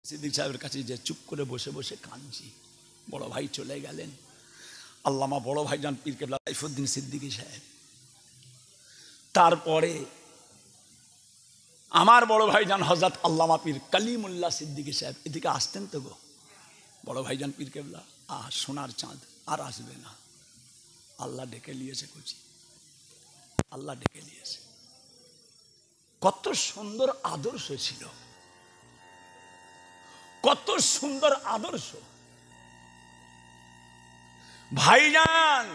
সিদ্দিক সাহেবের কাছে যে চুপ করে বসে বসে কাঁদছি। বড় ভাই চলে গেলেন, আল্লামা বড় ভাইজান পীর কেবলা সাইফুদ্দিন সিদ্দিকী সাহেব। তারপরে আমার বড় ভাইজান হযরত আল্লামা পীর কালিমুল্লাহ সিদ্দিকী সাহেব এদিকে আসতেন তো গো। বড় ভাইজান পীর কেবলা সোনার চাঁদ আর আসবে না, আল্লাহ ডেকে নিয়েছে কুচি, আল্লাহ ডেকে নিয়েছে। কত সুন্দর আদর্শ ছিল, কত সুন্দর আদর্শ। ভাইজান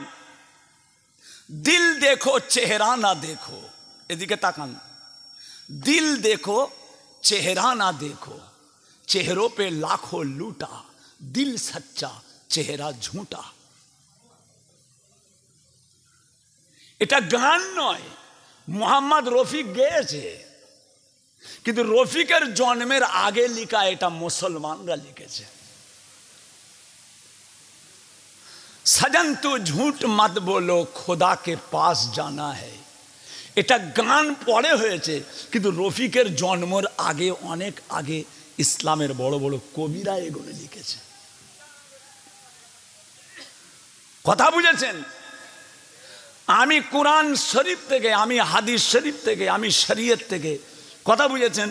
দিল দেখো চেহারা না দেখো, এদিকে তাকান। दिल देखो चेहरा ना देखो, चेहरों पे लाखों लूटा, दिल सच्चा चेहरा झूठा। এটা গান নয়, মোহাম্মদ রফিক গেয়েছে, কিন্তু রফিকের জন্মের আগে লেখা এটা মুসলমানরা লিখেছে। सजन तू झूठ मत बोलो खुदा के पास जाना है, এটা গান পরে হয়েছে, কিন্তু রফিকের জন্মের আগে অনেক আগে ইসলামের বড় বড় কবিরা এগুলো লিখেছে। কথা বুঝেছেন? আমি কোরআন শরীফ থেকে, আমি হাদিস শরীফ থেকে, আমি শরীয়ত থেকে, কথা বুঝেছেন,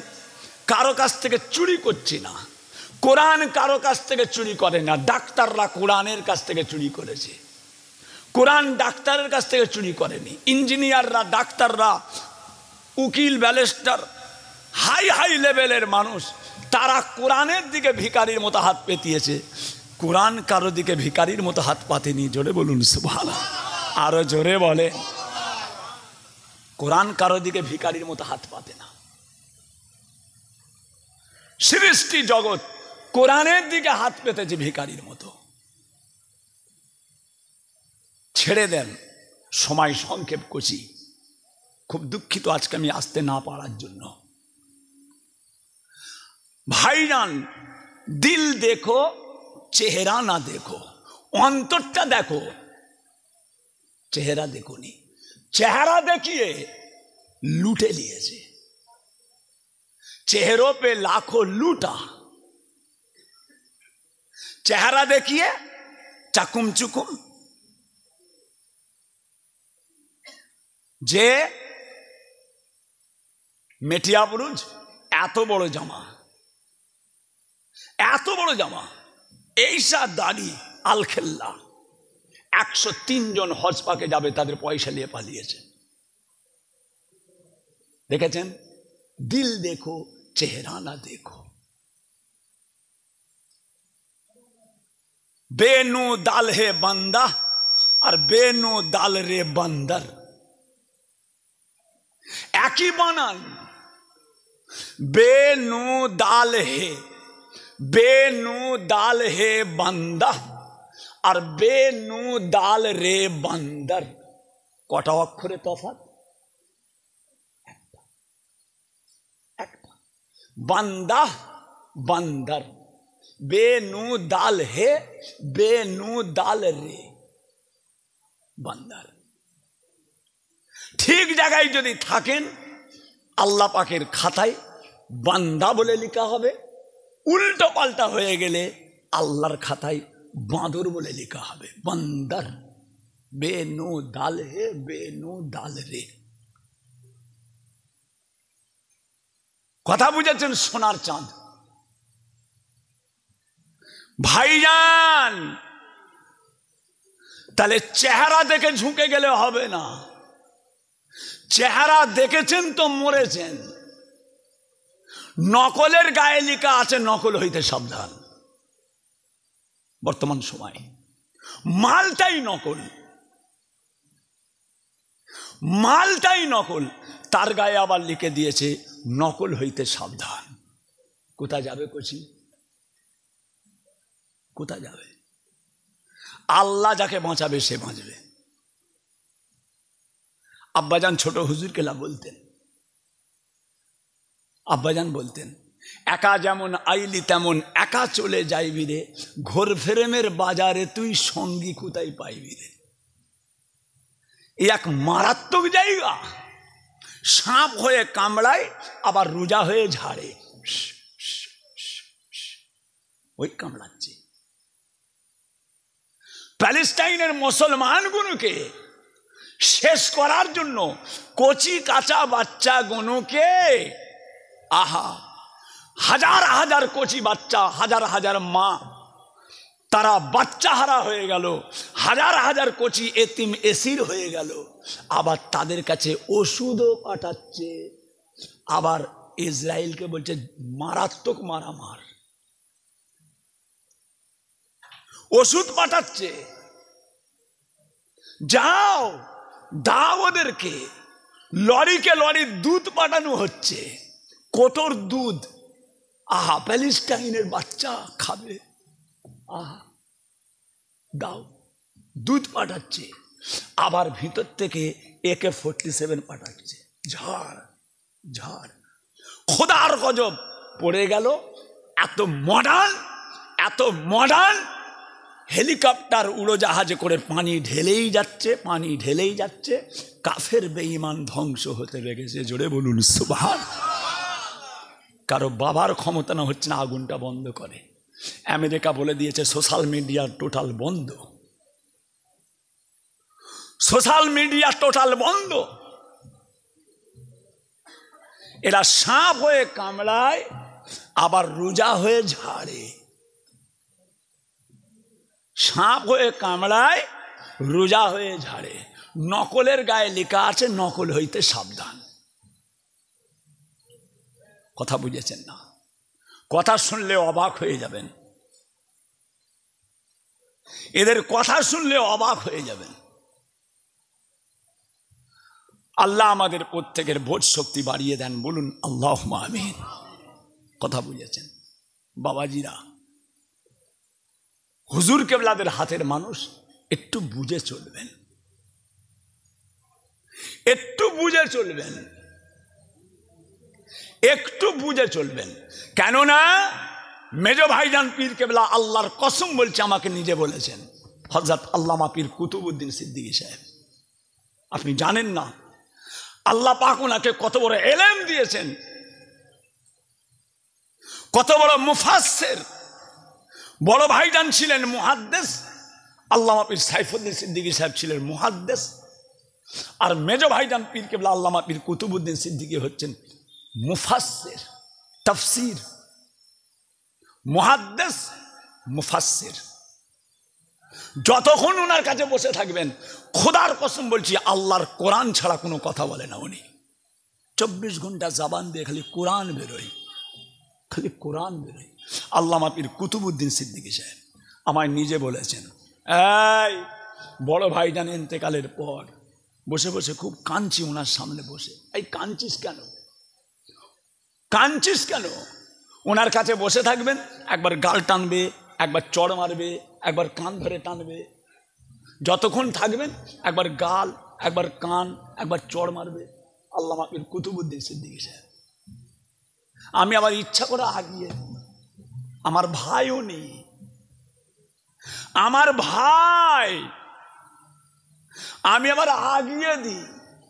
কারো কাছ থেকে চুরি করছি না। কোরআন কারো কাছ থেকে চুরি করে না। ডাক্তাররা কোরআনের কাছ থেকে চুরি করেছে, কোরআন ডাক্তারের কাছ থেকে চুরি করেনি। ইঞ্জিনিয়াররা, ডাক্তাররা, উকিল, ব্যারিস্টার, হাই হাই লেভেলের মানুষ, তারা কোরআনের দিকে ভিখারির মতো হাত পেতিয়েছে। কোরআন কারো দিকে ভিখারির মতো হাত পাতেনি। জোরে বলুন সুবহানাল্লাহ, আরো জোরে বলে। কোরআন কারো দিকে ভিখারির মতো হাত পাতে না। সৃষ্টি জগৎ কোরআনের দিকে হাত পেতেছে ভিখারির মতো। ছেড়ে দেন, সময় সংক্ষেপ করছি। খুব দুঃখিত আজকে আমি আসতে না পারার জন্য। ভাইজান দিল দেখো চেহারা না দেখো, অন্তরটা দেখো, চেহারা দেখো নি। চেহারা দেখিয়ে লুটে নিয়েছে। চেহাरों पे लाखों लूटा, চেহারা দেখিয়ে চাকুম চুকুম। যে মেটিয়া বুরুজ, এত বড় জামা, এত বড় জামা, এইসা দাড়ি, আলখেল্লা, 103 জন হজ পাকে যাবে, তাদের পয়সা নিয়ে পালিয়েছে। দেখেছেন? দিল দেখো চেহারা না দেখো। বেনু দাল হে বান্দা আর বেনু দাল রে বান্দর, একই বানান। বেনু দাল হে, বেনু দাল হে বান্দা আর বেনু দাল রে বান্দর, কটা অক্ষরে তফাৎ? একটা। বান্দা বান্দর, বেনু দাল হে, বেনু দাল রে বান্দর। ঠিক জায়গায় যদি থাকেন আল্লাহ পাকের খাতায় বান্দা বলে লেখা হবে, উল্টো পাল্টা হয়ে গেলে আল্লাহর খাতায় বাঁদর বলে লেখা হবে। বান্দর, বেনু দাল হে, বেনু দাল রে। কথা বুঝেছেন? সোনার চাঁদ। ভাইজান তাহলে চেহারা দেখে ঝুঁকে গেলে হবে না। চেহারা দেখেছেন তো মরেছেন। নকলের গায়ে লেখা আছে নকল হইতে সাবধান। বর্তমান সময় মালটাই নকল, মালটাই নকল, তার গায়ে আবার লিখে দিয়েছে নকল হইতে সাবধান। কোথায় যাবে কচি? কোথায় যাবে? আল্লাহ যাকে বাঁচাবে সে বাঁচবে। আব্বাজান ছোট হুজুর কেলা বলতেন, আব্বাজান বলতেন, একা যেমন আইলি তেমন একা চলে যাইবি রে, ঘোর ফেরেমের বাজারে তুই সঙ্গী কোথায় পাইবি রে। এক মারাত্মক জায়গা। সাপ হয়ে কামড়ায়, আবার রোজা হয়ে ঝাড়ে। ওই কামড়াচ্ছে। প্যালেস্টাইনের মুসলমানগুলোকে শেষ করার জন্য কচি কাঁচা বাচ্চাগুলোকে, আহা, হাজার হাজার কচি বাচ্চা, হাজার হাজার মা তারা বাচ্চা হারা হয়ে গেল, হাজার হাজার কচি এতিম এসির হয়ে গেল। আবার তাদের কাছে ওষুধও পাঠাচ্ছে। আবার ইসরায়েলকে বলছে মারাত্মক মারামার, ওষুধ পাঠাচ্ছে, যাও দাও ওদেরকে। লরিকে লরি দুধ পাঠানো হচ্ছে, কোটর দুধ। আহা, প্যালেস্টাইনের বাচ্চা খাবে, আহা, দাও, দুধ পাঠাচ্ছে। আবার ভিতর থেকে AK-47 পাঠাচ্ছে, ঝাড় ঝাড়। খোদার গজব পড়ে গেল। এত মডার্ন হেলিকপ্টার উড়োজাহাজে করে পানি ঢেলেই যাচ্ছে, পানি ঢেলেই যাচ্ছে। কাফের বেঈমান ধ্বংস হতে লেগেছে। জোরে বলুন সুবহান। কারো বাবার ক্ষমতা না হচ্ছে না আগুনটা বন্ধ করে। আমেরিকা বলে দিয়েছে সোশ্যাল মিডিয়া টোটাল বন্ধ, সোশ্যাল মিডিয়া টোটাল বন্ধ। এরা সাপ হয়ে কামড়ায়, আবার রোজা হয়ে ঝাড়ে। সাপ হয়ে কামড়ায়, রোজা হয়ে ঝাড়ে। নকলের গায়ে লেখা আছে নকল হইতে সাবধান। কথা বুঝেছেন না? কথা শুনলে অবাক হয়ে যাবেন, এদের কথা শুনলে অবাক হয়ে যাবেন। আল্লাহ আমাদের প্রত্যেকের বোধ শক্তি বাড়িয়ে দেন, বলুন আল্লাহুম্মা আমিন। কথা বুঝেছেন? বাবাজিরা, হুজুর কেবলাদের হাতের মানুষ, একটু বুঝে চলবেন, একটু বুঝে চলবেন, একটু বুঝে চলবেন। কেননা মেজো ভাইজান পীর কেবলা আল্লাহর কসম বলছে, আমাকে নিজে বলেছেন, হযরত আল্লামা পীর কুতুবউদ্দিন সিদ্দিকী সাহেব। আপনি জানেন না আল্লাহ পাক ওনাকে কত বড় ইলম দিয়েছেন, কত বড় মুফাসসির। বড় ভাইজান ছিলেন মুহাদ্দিস, আল্লামা পীর সাইফুদ্দিন সিদ্দিকী সাহেব ছিলেন মুহাদ্দিস। আর মেজো ভাইজান পীর কেবলা আল্লামা পীর কুতুবউদ্দিন সিদ্দিকী হচ্ছেন মুফাসসির, তাফসীর, মুহাদ্দিস, মুফাসসির। যতক্ষণ ওনার কাছে বসে থাকবেন, খোদার কসম বলছি, আল্লাহর কোরআন ছাড়া কোনো কথা বলে না উনি। 24 ঘন্টা জবান দিয়ে খালি কোরআন বেরোয়, খালি কোরআন বেরোয়। আল্লামা পীর কুতুবউদ্দিন সিদ্দিকী সাহেব আমায় নিজে বলেছেন, এই বড় ভাইজান ইন্তেকালের পর বসে বসে খুব কাঁদছি ওনার সামনে বসে। এই কাঁদছিস কেন, কাঁদছিস কেন? ওনার কাছে বসে থাকবেন, একবার গাল টানবে, একবার চড় মারবে, একবার কান ধরে টানবে। যতক্ষণ থাকবেন একবার গাল, একবার কান, একবার চড় মারবে। আল্লামা পীর কুতুবউদ্দিন সিদ্দিকী সাহেব। আমি আবার ইচ্ছা করে আগিয়ে, আমার ভাইও নেই, আমার ভাই, আমি আবার আগিয়ে দিই।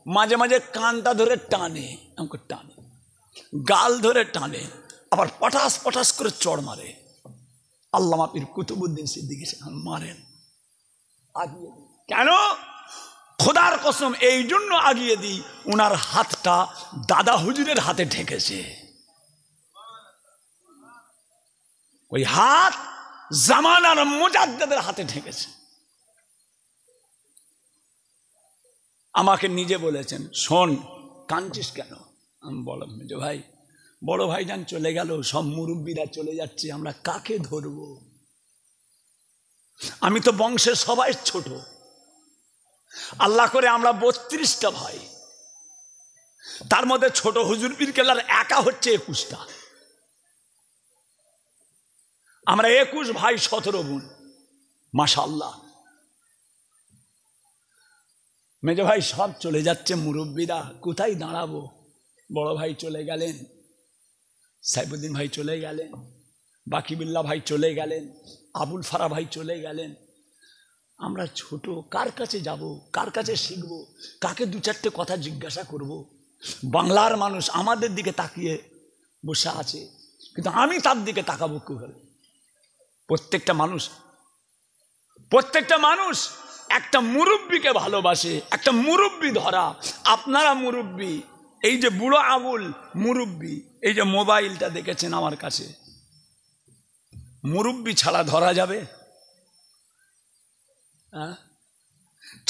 মাঝে মাঝে কানটা ধরে টানে, আমাকে টানে, গাল ধরে টানে, আবার পটাস পটাস করে চড় মারে। আল্লামা পীর কুতুবউদ্দিন সিদ্দিকী সাহেব মারেন, আগিয়ে দিই। কেন? খোদার কসম এই জন্য আগিয়ে দিই, ওনার হাতটা দাদা হুজুরের হাতে ঠেকেছে। ওই হাত জামানার মুজাদ্দিদের হাতে ঠেকেছে। আমাকে নিজে বলেছেন, শোন কাঁদছিস কেন? আমি বললাম, যে ভাই, বড় ভাইজান চলে গেল, সব মুরব্বীরা চলে যাচ্ছে, আমরা কাকে ধরব? আমি তো বংশের সবাই ছোট, আল্লাহ করে আমরা 32টা ভাই, তার মধ্যে ছোট হুজুর পীর কেবলার একা হচ্ছে 21টা। আমরা 21 ভাই 17 বোন, মাশাআল্লাহ। মেজো ভাই সব চলে যাচ্ছে, মুরব্বীরা কোথায় দাঁড়াবো? বড় ভাই চলে গেলেন, সাইফুদ্দিন ভাই চলে গেলেন, বাকিবিল্লাহ ভাই চলে গেলেন, আবুল ফারা ভাই চলে গেলেন। আমরা ছোট, কার কাছে যাব, কার কাছে শিখবো, কাকে 2-4টে কথা জিজ্ঞাসা করব? বাংলার মানুষ আমাদের দিকে তাকিয়ে বসে আছে, কিন্তু আমি তার দিকে তাকাবো কিভাবে? প্রত্যেকটা মানুষ একটা মুরব্বীকে ভালোবাসে। একটা মুরব্বী ধরা, আপনারা মুরব্বী, এই যে বুড়ো আঙুল মুরব্বী, এই যে মোবাইলটা দেখেছেন আমার কাছে, মুরব্বী ছাড়া ধরা যাবে?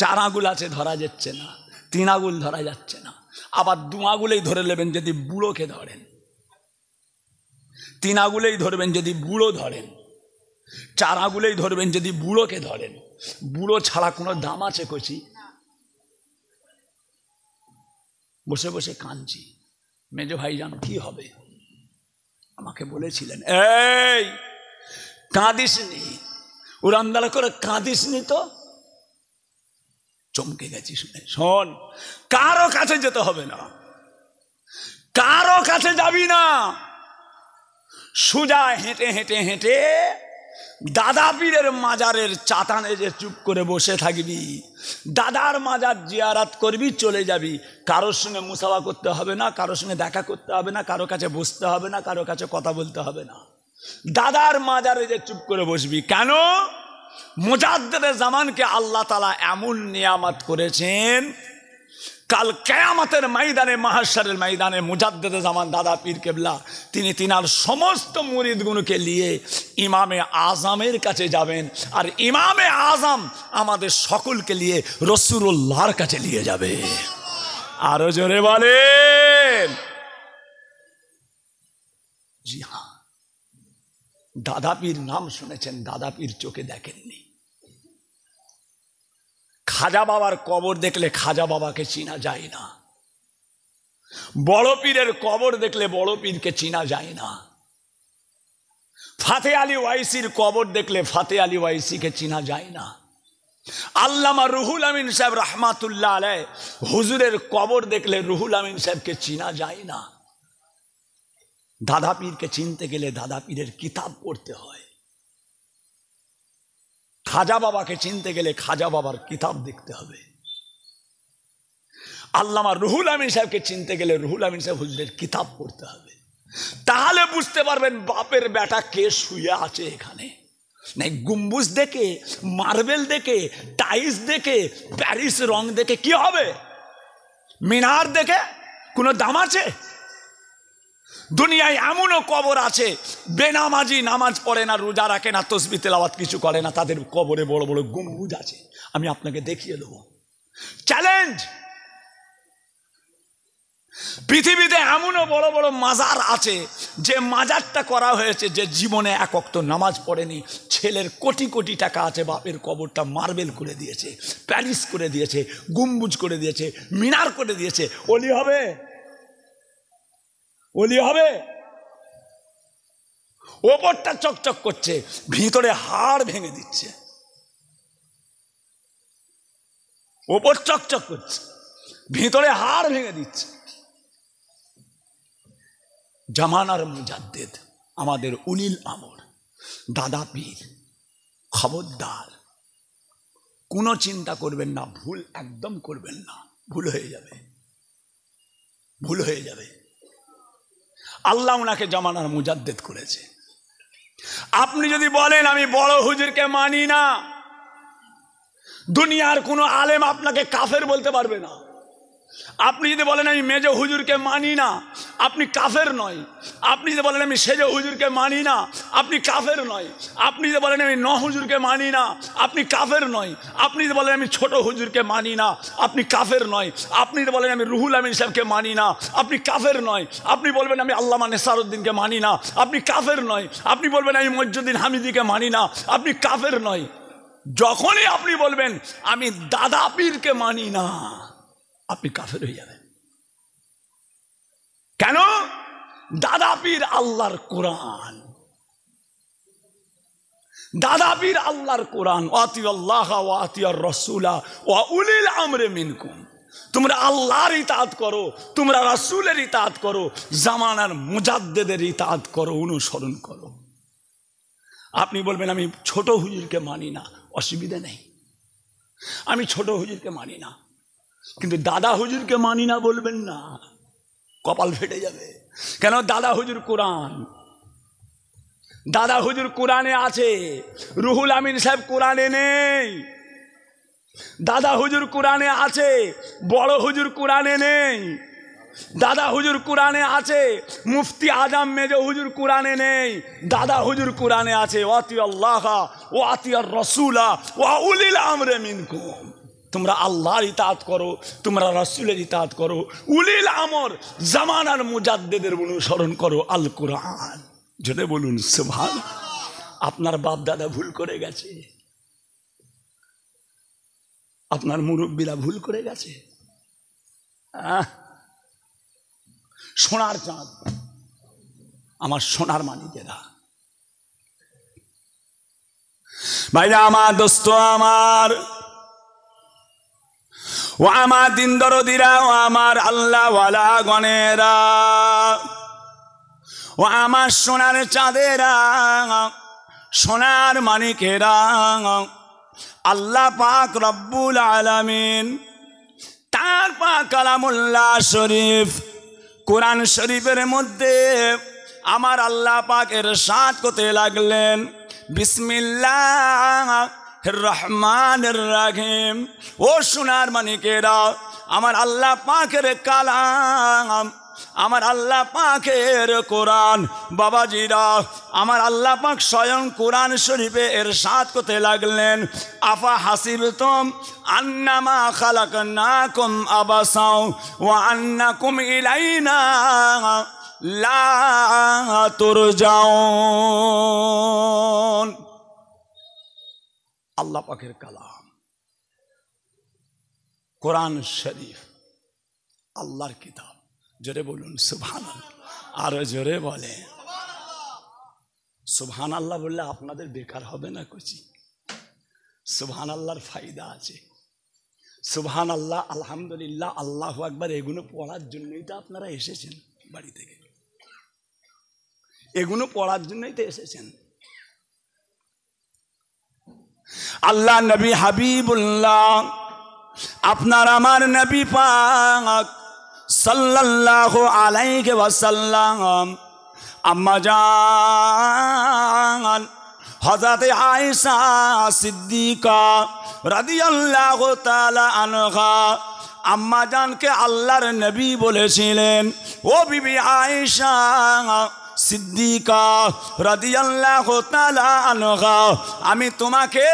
4 আঙুল আছে, ধরা যাচ্ছে না। 3 আঙুল ধরা যাচ্ছে না। আবার 2 আঙুলেই ধরে নেবেন যদি বুড়োকে ধরেন, 3 আঙুলেই ধরবেন যদি বুড়ো ধরেন, 4 আঙুলেই ধরবেন যদি বুড়োকে ধরেন। বুড়ো ছাড়া কোনো দাম আছে কচি? বসে বসে কাঁদছি। মেজো ভাই জানো কি হবে, আমাকে বলেছিলেন, এই কাঁদিসনি, উড়ানদালা করে কাঁদিসনি তো। চমকে গেছি শুনে। শোন, কারো কাছে যেতে হবে না, কারো কাছে যাবি না, সোজা হেঁটে হেঁটে হেঁটে দাদা পীরের মাজারের চাতানে যে চুপ করে বসে থাকবি, দাদার মাজার জিয়ারাত করবি, চলে যাবি। কারোর সঙ্গে মুসাফা করতে হবে না, কারোর সঙ্গে দেখা করতে হবে না, কারো কাছে বসতে হবে না, কারো কাছে কথা বলতে হবে না। দাদার মাজারে যে চুপ করে বসবি। কেন? মুজাদ্দেদে জামানকে আল্লাহ তাআলা এমন নিয়ামত করেছেন, কাল কিয়ামতের ময়দানে, মাহশরের ময়দানে মুজাদ্দেদে জামান দাদা পীর কেবলা তিনি তিনার সমস্ত মুরিদগুলোকে নিয়ে ইমামে আজমের কাছে যাবেন, আর ইমামে আজম আমাদের সকলকে নিয়ে রাসূলুল্লাহর কাছে নিয়ে যাবে। আরো জোরে বলেন। জি হ্যাঁ, দাদা পীর নাম শুনেছেন, দাদা পীর চোখে দেখেননি। খাজা বাবার কবর দেখলে খাজা বাবাকে চিনা যায় না, বড় পীরের কবর দেখলে বড় পীরকে চিনা যায় না, ফাতে আলী ওয়াইসির কবর দেখলে ফাতে আলী ওয়াইসিকে চিনা যায় না, আল্লামা রুহুল আমিন সাহেব রহমাতুল্লাহ আলাইহ হুজুরের কবর দেখলে রুহুল আমিন সাহেবকে চিনা যায় না। দাদা পীরকে চিনতে গেলে দাদা পীরের কিতাব পড়তে হয়। খাজা বাবাকে চিনতে গেলে খাজা বাবার কিতাব দেখতে হবে। আল্লামা রুহুল আমিন সাহেবকে চিনতে গেলে রুহুল আমিন সাহেব হুজুরের কিতাব পড়তে হবে। তাহলে বুঝতে পারবেন বাপের বেটা কে শুয়ে আছে এখানে। নাই গম্বুজ দেখে, মার্বেল দেখে, টাইলস দেখে, প্যারিস রং দেখে কি হবে? মিনার দেখে কোনো দাম আছে? দুনিয়ায় এমনও কবর আছে, বেনামাজি, নামাজ পড়ে না, রোজা রাখে না, তসবিহ তেলাওয়াত কিছু করে না, তাদের কবরে বড় বড় গম্বুজ আছে। আমি আপনাকে দেখিয়ে দেবো, চ্যালেঞ্জ। পৃথিবীতে এমনও বড় বড় মাজার আছে, যে মাজারটা করা হয়েছে যে জীবনে 1 ওয়াক্ত নামাজ পড়েনি, ছেলের কোটি কোটি টাকা আছে, বাপের কবরটা মার্বেল করে দিয়েছে, প্যারিস করে দিয়েছে, গম্বুজ করে দিয়েছে, মিনার করে দিয়েছে। ওলি হবে? ওলি হবে? ওপরটা চকচক করছে, ভিতরে হাড় ভেঙে দিচ্ছে। ওপর চকচক করছে, ভিতরে হাড় ভেঙে দিচ্ছে। জামানার মুজাদ্দেদ আমাদের উলিল আমর দাদা পীর, খবরদার কোনো চিন্তা করবেন না, ভুল একদম করবেন না, ভুল হয়ে যাবে, ভুল হয়ে যাবে। আল্লাহ ওনাকে জামানার মুজাদ্দেদ করেছে। আপনি যদি বলেন আমি বড় হুজুরকে মানি না, দুনিয়ার কোনো আলেম আপনাকে কাফের বলতে পারবে না। আপনি যদি বলেন আমি মেজো হুজুরকে মানি না, আপনি কাফের নয়। আপনি যদি বলেন আমি সেজো হুজুরকে মানি না, আপনি কাফের নয়। আপনি যদি বলেন আমি হুজুরকে মানি না, আপনি কাফের নয়। আপনি যদি বলেন আমি ছোট হুজুরকে মানি না, আপনি কাফের নয়। আপনি যদি বলেন আমি রুহুল আমিন সাহেবকে মানি না, আপনি কাফের নয়। আপনি বলবেন আমি আল্লামা নেসারউদ্দিনকে মানি না, আপনি কাফের নয়। আপনি বলবেন আমি মইজুদ্দিন হামিদিকে মানি না, আপনি কাফের নয়। যখনই আপনি বলবেন আমি দাদা পীরকে মানি না, আপনি কাফের হয়ে যাবেন। কেন? দাদা পীর আল্লাহর কোরআন, দাদা পীর আল্লাহর কোরআন। আতিউল্লাহ ওয়া আতিউর রাসূলা ওয়া উলিল আমরি মিনকুম। তোমরা আল্লাহর ইতাআত করো, তোমরা রাসূলের ইতাআত করো, জামানার মুজাদ্দেদের ইতাআত করো, অনুসরণ করো। আপনি বলবেন আমি ছোট হুজুরকে মানি না, অসুবিধা নেই, আমি ছোট হুজুরকে মানি না, কিন্তু দাদা হুজুরকে মানি না বলবেন না, কপাল ফেটে যাবে। কেন? দাদা হুজুর কোরআন, দাদা হুজুর কোরআনে আছে, রুহুল আমিন সাহেব কোরআনে নেই। দাদা হুজুর কোরআনে আছে, বড় হুজুর কোরআনে নেই। দাদা হুজুর কোরআনে আছে, মুফতি আজম মেজো হুজুর কোরআনে নেই। দাদা হুজুর কোরআনে আছে, ওয়াতি আল্লাহ ও আতিয়ার রসুলা ও উলিল আমরে মিনকুম। তোমরা আল্লাহর ইতাআত করো, তোমরা রাসূলের ইতাআত করো, উলিল আমর জামানার মুজাদ্দিদের অনুসরণ করো আল কোরআন। জোরে বলুন সুবহান। আপনার বাপ দাদা ভুল করে গেছে, আপনার মুরব্বীরা ভুল করে গেছে। সোনার চাঁদ, আমার সোনার মানিকেরা, ভাইরা আমার, দোস্ত আমার, ও আমার দিন দরদিরা, ও আমার আল্লাহওয়ালা গণেরা, ও আমার সোনার চাঁদেরা, সোনার মানিকেরা, আল্লাহ পাক রব্বুল আলামিন তার পাক কালামুল্লাহ শরীফ কোরআন শরীফের মধ্যে আমার আল্লাহ পাক ইরশাদ করতে লাগলেন, বিসমিল্লাহির রহমানির রহিম। ও সোনার মানিকেরা, আমার আল্লাহ পাকের কালাম, আমার আল্লাহ পাকের কোরআন, বাবাজিরা, আমার আল্লাহ পাক স্বয়ং কোরআন শরীফে ইরশাদ করতে লাগলেন, আফা হাসিবতুম আন্নামা খালাকনাকুম আবাসা ওয়া আন্নাকুম ইলাইনা লা তুরজাউন। আল্লাহ পাকের কালাম, কোরআন শরীফ, আল্লাহর কিতাব। জোরে বলুন সুবহানাল্লাহ। আরো জোরে বলে সুবহানাল্লাহ। বললে আপনাদের বেকার হবে না কুচি। সুবহানাল্লাহর ফায়দা আছে। সুবহানাল্লাহ, আলহামদুলিল্লাহ, আল্লাহু আকবার, এগুলো পড়ার জন্যই তো আপনারা এসেছেন বাড়ি থেকে, এগুলো পড়ার জন্যই তো এসেছেন। আল্লাহ নবী হাবিবুল্লাহ, আপনার আমার নবী পাক সাল্লাল্লাহু আলাইহি ওয়াসাল্লাম আম্মা জান হযরত আয়েশা সিদ্দিকা রাদিয়াল্লাহু তাআলা আনহা, আম্মা জানকে আল্লাহর নবী বলেছিলেন, ও বিবি আয়েশা সিদ্দিকা রাদিয়াল্লাহু তাআলা আনহা, আমি তোমাকে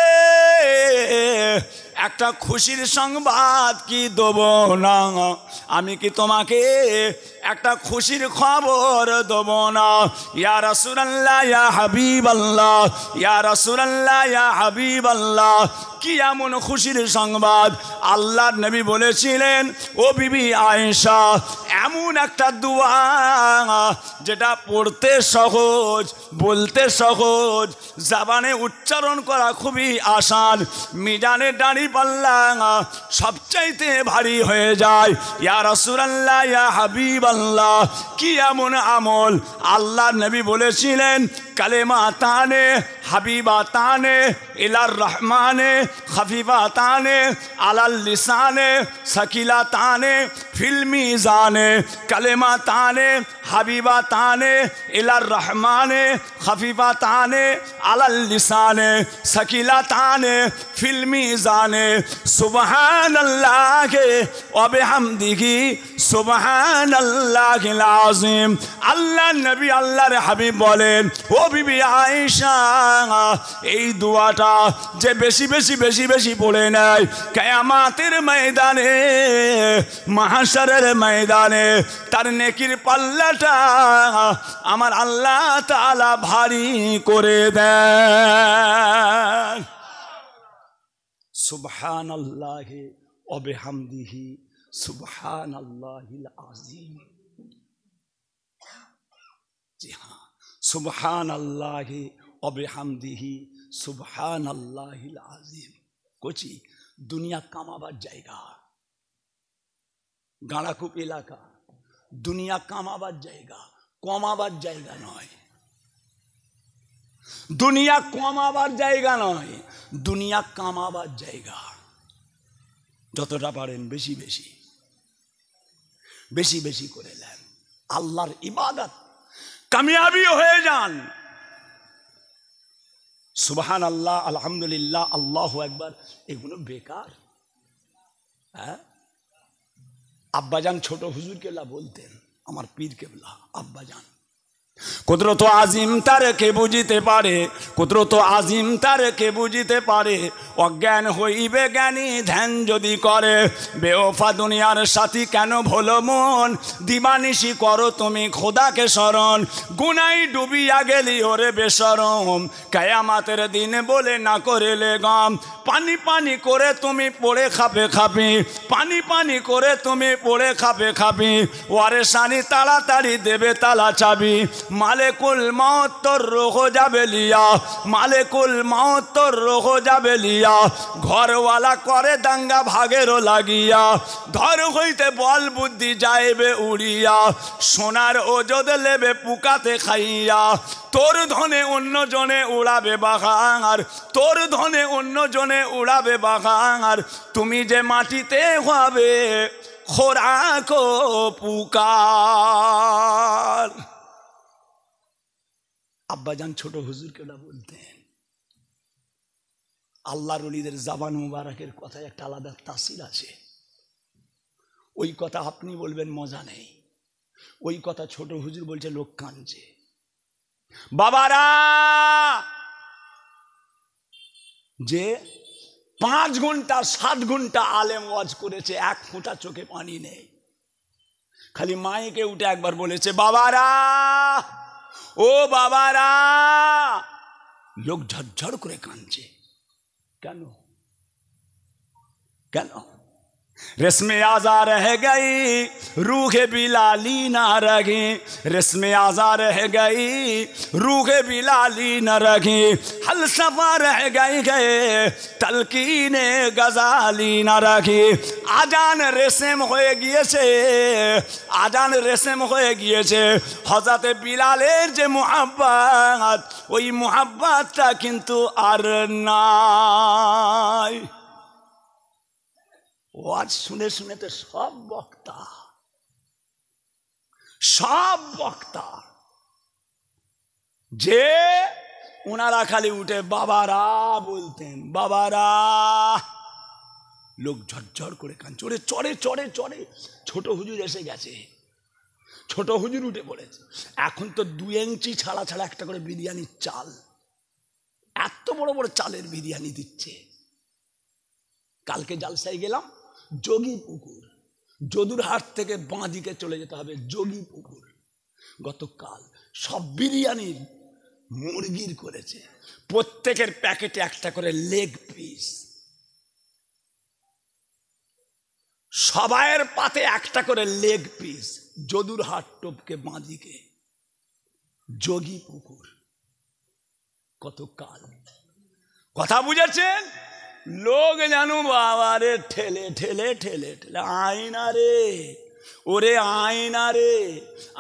একটা খুশির সংবাদ কি দেব না? আমি কি তোমাকে একটা খুশির খবর দেব না? ইয়া রাসূলুল্লাহ, ইয়া হাবিবাল্লাহ, ইয়া রাসূলুল্লাহ, ইয়া হাবিবাল্লাহ, কি এমন খুশির সংবাদ? আল্লাহর নবী বলেছিলেন, ও বিবি আয়েশা, এমন একটা দোয়া যেটা পড়তে সহজ, বলতে সহজ, জবানে উচ্চারণ করা খুবই আসান, মিজানে দাঁড়ি পাল্লা সবচাইতে ভারী হয়ে যায়। ইয়া রাসূলুল্লাহ, ইয়া হাবিবাল্লাহ, কি এমন আমল? আল্লাহর নবী বলেছিলেন, কালেমাতানে হাবিবাতানে ইলার রহমানে খফিফাতানে আলাল লিসানে সাকিলাতানে ফিল মিজানে। কালেমাতানে হাবিবাতানে ইলার রহমানে খফিফাতানে আলাল লিসানে সাকিলাতানে ফিল মিজানে। সুবহানাল্লাহি ওয়া বিহামদিহি সুবহানাল্লাহিল আযীম। আল্লাহ নবী, আল্লাহর হাবিব বলেন, ও বিবি আয়েশা, এই দোয়াটা যে বেশি বেশি বেশি বেশি পড়ে নেয়, কিয়ামতের ময়দানে, মাহশরের ময়দানে তার নেকির পাল্লাটা আমার আল্লাহ তাআলা ভারী করে দেন। সুবহানাল্লাহি ওয়া বিহামদিহি সুবহানাল্লাহিল আযীম। জি হ্যাঁ, সুবহানাল্লাহি ওয়া বিহামদিহি সুবহানাল্লাহিল আযীম। কোচি দুনিয়া কামাবার জায়গা, গাঁড়াকুপ এলাকা, দুনিয়া কামাবার জায়গা, কমাবার জায়গা নয়। দুনিয়া কমাবার জায়গা নয়, দুনিয়া কামাবার জায়গা। যতটা পারেন বেশি বেশি বেশি বেশি করে নেন, আল্লাহর ইবাদত, কামিয়াবি হয়ে যান। সুবহান আল্লাহ, আলহামদুলিল্লাহ, আল্লাহু আকবার, এগুলো বেকার। হ্যাঁ, আব্বাজান ছোট হুজুর কেবলা বলতেন, আমার পীর কেবলা আব্বাজান, কুদরত আজিম তার কে বুঝিতে পারে, কুদরত আজিম তার কে বুঝিতে পারে, অজ্ঞান হইবে জ্ঞানী ধ্যান যদি করে। বেওফা দুনিয়ার সাথী কেন ভোলো মন, দিবানিশি করো তুমি খোদাকে স্মরণ। গুনাই ডুবিয়া গেলি ওরে বেশরম, কিয়ামতের দিন বলে না করেলে গম। পানি পানি করে তুমি পড়ে খাবে খাবি, পানি পানি করে তুমি পড়ে খাবে খাবি। ওয়ারে সানি তাড়াতাড়ি দেবে তালা চাবি, মালেকুল মউত তোর রোহ যাবে লিয়া, মালেকুল মউত তোর রোহ যাবে লিয়া। ঘরওয়ালা করে দাঙ্গা ভাগেরও লাগিয়া, ধর হইতে বল বুদ্ধি যাইবে উড়িয়া। সোনার ওজদ লেবে পুকাতে খাইয়া, তোর ধনে অন্য জনে উড়াবে বাঘার, তোর ধনে অন্য জনে উড়াবে বাঘার। তুমি যে মাটিতে হবে খোরাক পুকার। আব্বাজান ছোট হুজুরকে ওটা বলতেন। আল্লাহর ওলিদের জাবান মুবারকের কথায় একটা আলাদা তাসির আছে। ওই কথা আপনি বলবেন মজা নেই, ওই কথা ছোট হুজুর বলছে লোক কাঁদছে। বাবারা, যে 5 ঘন্টা 7 ঘন্টা আলেম ওয়াজ করেছে, এক ফোঁটা চোখে পানি নেই, খালি মাইকে উঠে একবার বলেছে বাবারা, ও বাবারা। লোক ঝরঝর করে কাঁদছে। কেন? কেন? रस्म आज़ा रह गई रूह बिलाली ना रही, रस्म आज़ा रह गई रूह बिलाली न रही। हलसफा रह गए तलकीने गजाली न रही। आजान रेशम হয়ে গিয়েছে, আজান রেশম হয়ে গিয়েছে। হযরত বিলালের যে মুহাব্বত, ওই মুহাব্বতটা কিন্তু আর নাই। ওয়াজ শুনে শুনে তো সব বক্তা, সব বক্তা যে ওনারা খালি উঠে বাবারা বলতেন, বাবারা। লোক ঝরঝর করে কান চড়ে চড়ে চড়ে চড়ে। ছোট হুজুর এসে গেছে, ছোট হুজুর উঠে পড়েছে। এখন তো 2 ইঞ্চি ছাড়া ছাড়া একটা করে বিরিয়ানির চাল, এত বড় বড় চালের বিরিয়ানি দিচ্ছে। কালকে জালসায় গেলাম, যোগী পুকুর, যদুরহাট থেকে বাঁ দিকে চলে যেতে হবে, যোগী পুকুর। গতকাল সব বিরিয়ানির মুরগির করেছে, প্রত্যেকের প্যাকেটে একটা করে লেগ পিস, সবাইয়ের পাতে একটা করে লেগ পিস। যদুরহাট টোপকে বাঁ দিকে যোগী পুকুর। কতকাল কথা বুঝেছেন? লোক জানো বাবারে ঠেলে ঠেলে ঠেলে ঠেলে, আয়না রে, ওরে আয়না রে।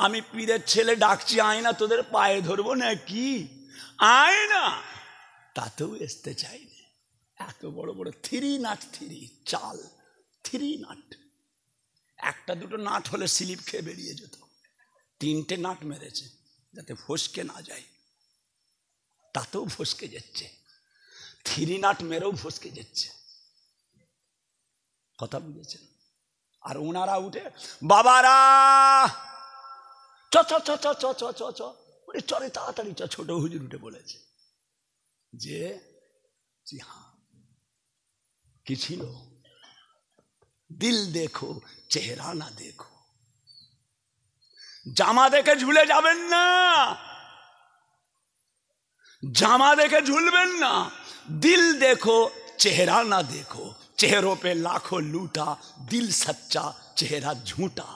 আমি পীরের ছেলে ডাকছি, আয়না তোদের পায়ে ধরবো না কি? আয়না তাতেও আসতে চাইনি। এত বড় বড় 3 নাট 3 চাল, 3 নাট। একটা দুটো নাট হলে স্লিপ খেয়ে বেরিয়ে যেত, 3টে নাট মেরেছে যাতে ফসকে না যায়, তাতেও ফসকে যাচ্ছে। 3 নাট মেরেও ফসকে যাচ্ছে। কথা বুঝেছেন? আর ওনারা উঠে বাবারা চ চ চ চ চ চ চ চ ওরে চলে তাড়াতাড়ি চ। ছোট হুজুর উঠে বলেছে যে জি হ্যাঁ, কি ছিল? দিল দেখো চেহারা না দেখো। জামা দেখে ঝুলে যাবেন না, জামা দেখে ঝুলবেন না। दिल देखो चेहरा ना देखो, चेहरों पे लाखों लूटा, दिल सच्चा चेहरा झूठा।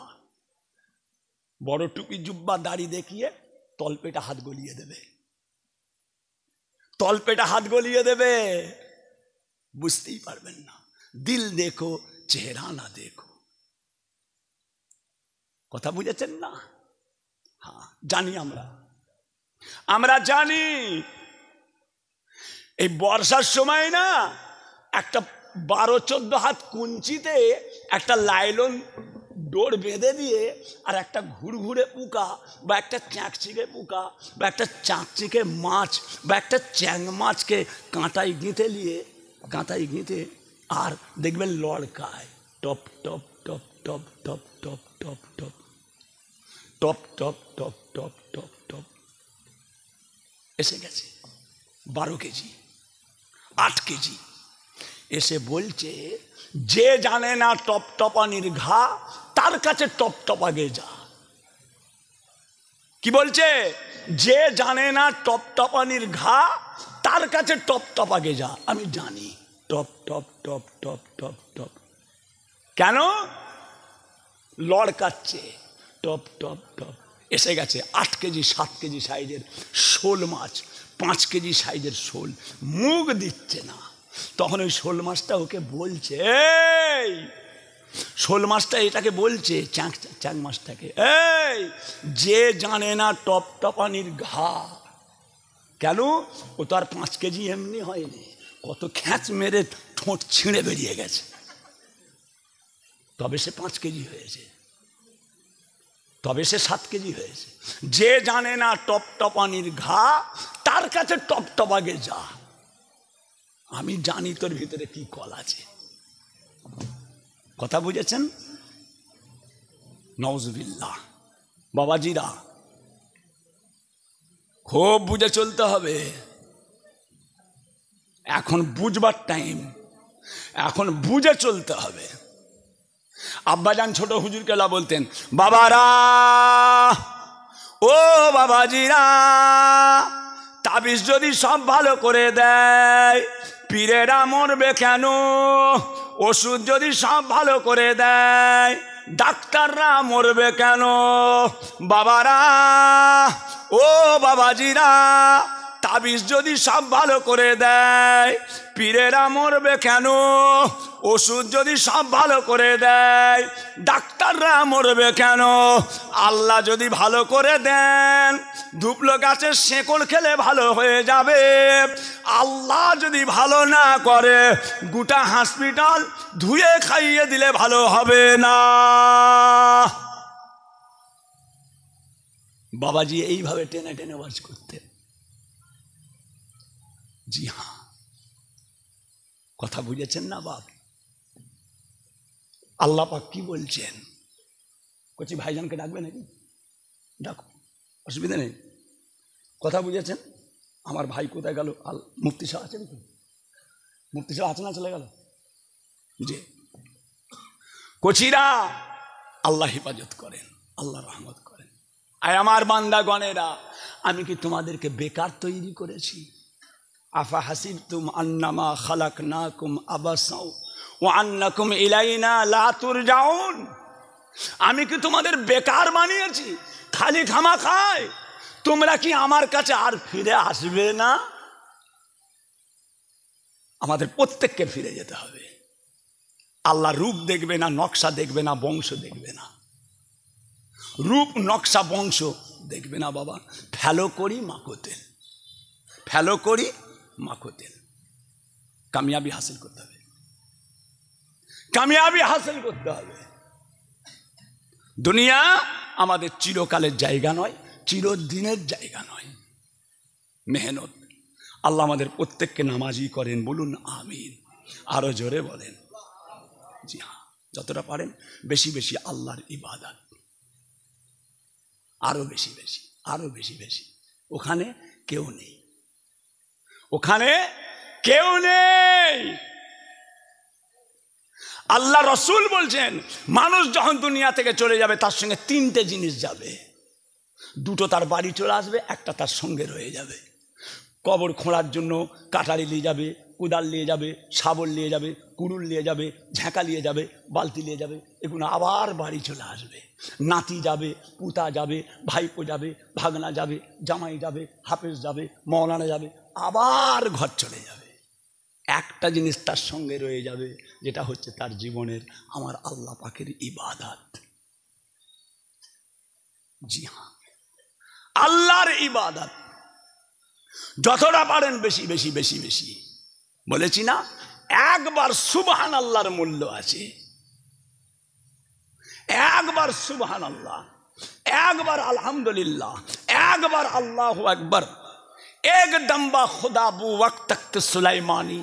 बड़ो टुपी जुब्बा दाढ़ी देखिए तलपेटा हाथ गलिए देवे, तलपेटा हाथ गलिए देवे, बुझतेई पारबेन ना। दिल देखो चेहरा ना देखो। कथा बुझेছেন না? हाँ जानी, আমরা জানি। এই বর্ষার সময় না একটা 12-14 হাত কুঞ্চিতে একটা লাইলন ডোর বেঁধে দিয়ে আর একটা ঘুরঘুরে পোকা বা একটা চাঁকচিকে পোকা বা একটা চাঁকচিকে মাছ বা একটা চ্যাং মাছকে কাঁটায় গেঁথে আর দেখবেন লড়কায় টপ টপ টপ টপ টপ টপ টপ টপ টপ টপ টপ টপ টপ টপ এসে গেছে 12 কেজি 8 কেজি এসে বলছে, যে জানে না টপটপানির ঘা তার কাছে টপটপ আগে যা। কি বলছে? যে জানে না টপটপানির ঘা তার কাছে টপটপ আগে যা। আমি জানি টপ টপ টপ টপ টপ টপ। কেন? লড়কাচ্ছে টপ টপ টপ। এসে গেছে 8 কেজি 7 কেজি সাইজের শোল মাছ, 5 কেজি সাইজের শোল, মুখ দিচ্ছে না। তখন ওই শোল মাছটা ওকে বলছে, এই শোল মাছটা এটাকে বলছে চাং মাছটাকে, এই যে জানে না টপটপানির ঘা। কেন? ও তো আর 5 কেজি এমনি হয়নি, কত খ্যাঁচ মেরে ঠোঁট ছিঁড়ে বেরিয়ে গেছে, তবে সে 5 কেজি হয়েছে, তবে সে 7 কেজি হয়েছে। যে জানে না টপটপানির ঘা তার কাছে টপটপ আগে যা। আমি জানি তোর ভিতরে কি কল আছে। কথা বুঝেছেন? নাউজুবিল্লাহ। বাবাজিরা খুব বুঝে চলতে হবে। এখন বুঝবার টাইম, এখন বুঝে চলতে হবে। আব্বাজান ছোট হুজুর কেলা বলতেন, বাবারা ও বাবাজিরা, তাবিজ যদি সব ভালো করে দেয় পীরেরা মরবে কেন? ওষুধ যদি সব ভালো করে দেয় ডাক্তাররা মরবে কেন? বাবারা ও বাবাজিরা, তাবিজ যদি সব ভালো করে দেয় পীরেরা মরবে কেন? ওষুধ যদি সব ভালো করে দেয় ডাক্তাররা মরবে কেন? আল্লাহ যদি ভালো করে দেন ধুপলো গাছের শেকড় খেলে ভালো হয়ে যাবে। আল্লাহ যদি ভালো না করে গোটা হসপিটাল ধুয়ে খাইয়ে দিলে ভালো হবে না। বাবাজি এইভাবে টেনে টেনে ওয়াজ করতেন। জি হ্যাঁ, কথা বুঝেছেন না বাপ? আল্লাহ পাক কি বলছেন? কচি ভাইজানকে ডাকবে নাকি? ডাকো, অসুবিধা নেই। কথা বুঝেছেন? আমার ভাই কোথায় গেল? মুফতি সাহেব আছেন তো? মুফতি সাহেব আছে না চলে গেল? জি। কচিরা আল্লাহ হেফাজত করেন, আল্লাহ রহমত করেন। আর আমার বান্দাগণেরা, আমি কি তোমাদেরকে বেকার তৈরি করেছি? আফা হাসিবতুম আন্নামা খালাকনাকুম আবাসাও ওয়া আন্নাকুম ইলাইনা লা তুরজাউন। আমি কি তোমাদের বেকার বানিয়েছি খালি খামাখায়? তোমরা কি আমার কাছে আর ফিরে আসবে না? আমাদের প্রত্যেককে ফিরে যেতে হবে। আল্লাহ রূপ দেখবে না, নকশা দেখবে না, বংশ দেখবে না। রূপ নকশা বংশ দেখবে না বাবা। ফেলো করি মাকোতেল, ফেলো করি মাকোতেল। কামিয়াবি হাসিল করতে হবে, কামিয়াবি হাসিল করতে হবে। দুনিয়া আমাদের চিরকালের জায়গা নয়, চিরদিনের জায়গা নয়। মেহনত। আল্লাহ আমাদের প্রত্যেককে নামাজি করেন, বলুন আমিন। আরো জোরে বলেন। জি হ্যাঁ, যতটা পারেন বেশি বেশি আল্লাহর ইবাদত, আরো বেশি বেশি, আরো বেশি বেশি। ওখানে কেউ নেই, ওখানে কেউ নেই। আল্লাহ রসুল বলছেন, মানুষ যখন দুনিয়া থেকে চলে যাবে তার সঙ্গে 3টে জিনিস যাবে। 2টো তার বাড়ি চলে আসবে, একটা তার সঙ্গে রয়ে যাবে। কবর খোঁড়ার জন্য কাটারি নিয়ে যাবে, কুদাল নিয়ে যাবে, শাবল নিয়ে যাবে, কুড়ুল নিয়ে যাবে, ঝাঁকা নিয়ে যাবে, বালতি নিয়ে যাবে। এগুলো আবার বাড়ি চলে আসবে। নাতি যাবে, পুতা যাবে, ভাইপো যাবে, ভাগনা যাবে, জামাই যাবে, হাফেজ যাবে, মৌলানা যাবে, আবার ঘর চলে যাবে। একটা জিনিস তার সঙ্গে রয়ে যাবে, যেটা হচ্ছে তার জীবনের আমার আল্লাহ পাকের ইবাদত। জি হ্যাঁ, আল্লাহর ইবাদত। যতটা পারেন বেশি বেশি বেশি বেশি। বলেছি না, একবার সুবহান আল্লাহর মূল্য আছে, একবার সুবহানাল্লাহ, একবার আলহামদুলিল্লাহ, একবার আল্লাহু আকবার, এক ডম্বা খুদা বু ওয়াক্ত তখ্ত সুলাইমানি।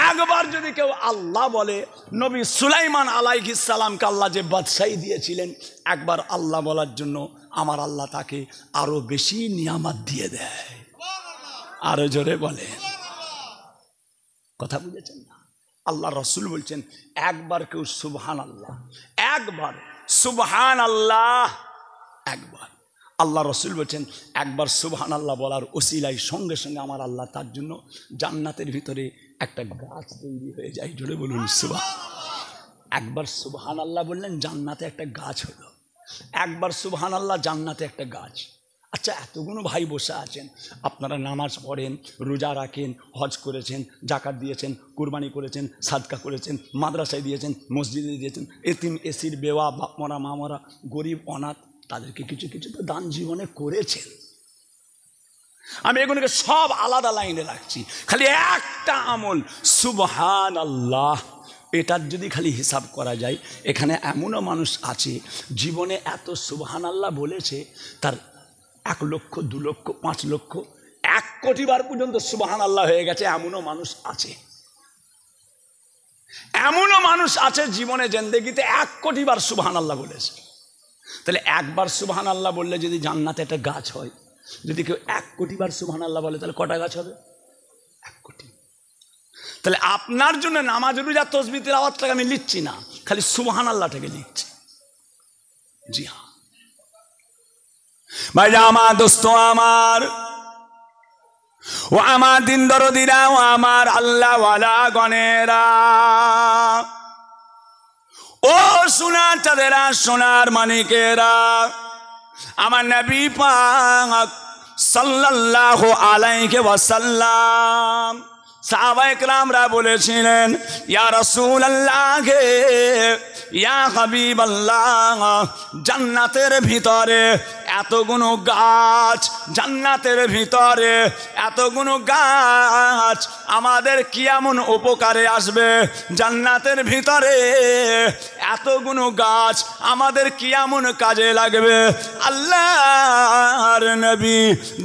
একবার যদি কেউ আল্লাহ বলে, নবী সুলাইমান আলাইহিস সালামকে আল্লাহ যে বাদশাহী দিয়েছিলেন, একবার আল্লাহ বলার জন্য আমার আল্লাহ তাকে আরো বেশি নিয়ামত দিয়ে দেয়। আরো জোরে বলে, কথা বুঝেছেন না? আল্লাহ রসুল বলছেন একবার কেউ সুবহানাল্লাহ, একবার সুবহানাল্লাহ, একবার। আল্লাহ রসুল বলছেন একবার সুবহানাল্লাহ বলার ওসিলায় সঙ্গে সঙ্গে আমার আল্লাহ তার জন্য জান্নাতের ভিতরে একটা গাছ তৈরি হয়ে যায়। জোরে বলুন সুবহানাল্লাহ। একবার সুবহানাল্লাহ বললেন, জান্নাতে একটা গাছ হলো। একবার সুবহানাল্লাহ, জান্নাতে একটা গাছ। আচ্ছা, এতগুলো ভাই বসে আছেন, আপনারা নামাজ পড়েন, রোজা রাখেন, হজ করেছেন, জাকাত দিয়েছেন, কুরবানি করেছেন, সাদকা করেছেন, মাদ্রাসায় দিয়েছেন, মসজিদে দিয়েছেন, এতিম এসির বেওয়া, বাপ মরা মা মরা, গরিব অনাথ, তাদেরকে কিছু কিছু তো দান জীবনে করেছেন। আমি এগুলোকে সব আলাদা লাইনে রাখছি, খালি একটা আমল সুবহানাল্লাহ। এটার যদি খালি হিসাব করা যায়, এখানে এমনও মানুষ আছে জীবনে এত সুবহানাল্লাহ বলেছে, তার 1 লক্ষ 2 লক্ষ 5 লক্ষ 1 কোটি বার পর্যন্ত সুবহানাল্লাহ হয়ে গেছে। এমনও মানুষ আছে, এমনও মানুষ আছে জীবনে জিন্দেগিতে 1 কোটি বার সুবহানাল্লাহ বলেছে। তাহলে একবার সুবহানাল্লাহ বললে যদি জান্নাতে একটা গাছ হয়, যদি কেউ 1 কোটি বার সুবহানাল্লাহ বলে, তাহলে কটা গাছ হবে? 1 কোটি। তাহলে আপনার জন্য নামাজ রোজা তাসবিহ তিলাওয়াতটাকে আমি লিখছি না, খালি সুবহানাল্লাহটাকে লিখছি। জি হ্যাঁ ভাই আমার, দোস্ত আমার, ও আমার দিন দরদিরা, ও আমার আল্লাহওয়ালা গণেরা, ও সোনার চাঁদেরা, সোনার মানিকেরা, আমার নবী পাক সাল্লাল্লাহু আলাইহি ওয়াসাল্লাম সাহাবায়ে কেরামরা বলেছিলেন, ইয়া রাসূলুল্লাহ, ইয়া হাবিবাল্লাহ, জান্নাতের ভিতরে এতগুলো গাছ, জান্নাতের ভিতরে এতগুলো গাছ আমাদের কি এমন উপকারে আসবে? জান্নাতের ভিতরে এতগুলো গাছ আমাদের কি এমন কাজে লাগবে? আল্লাহর নবী,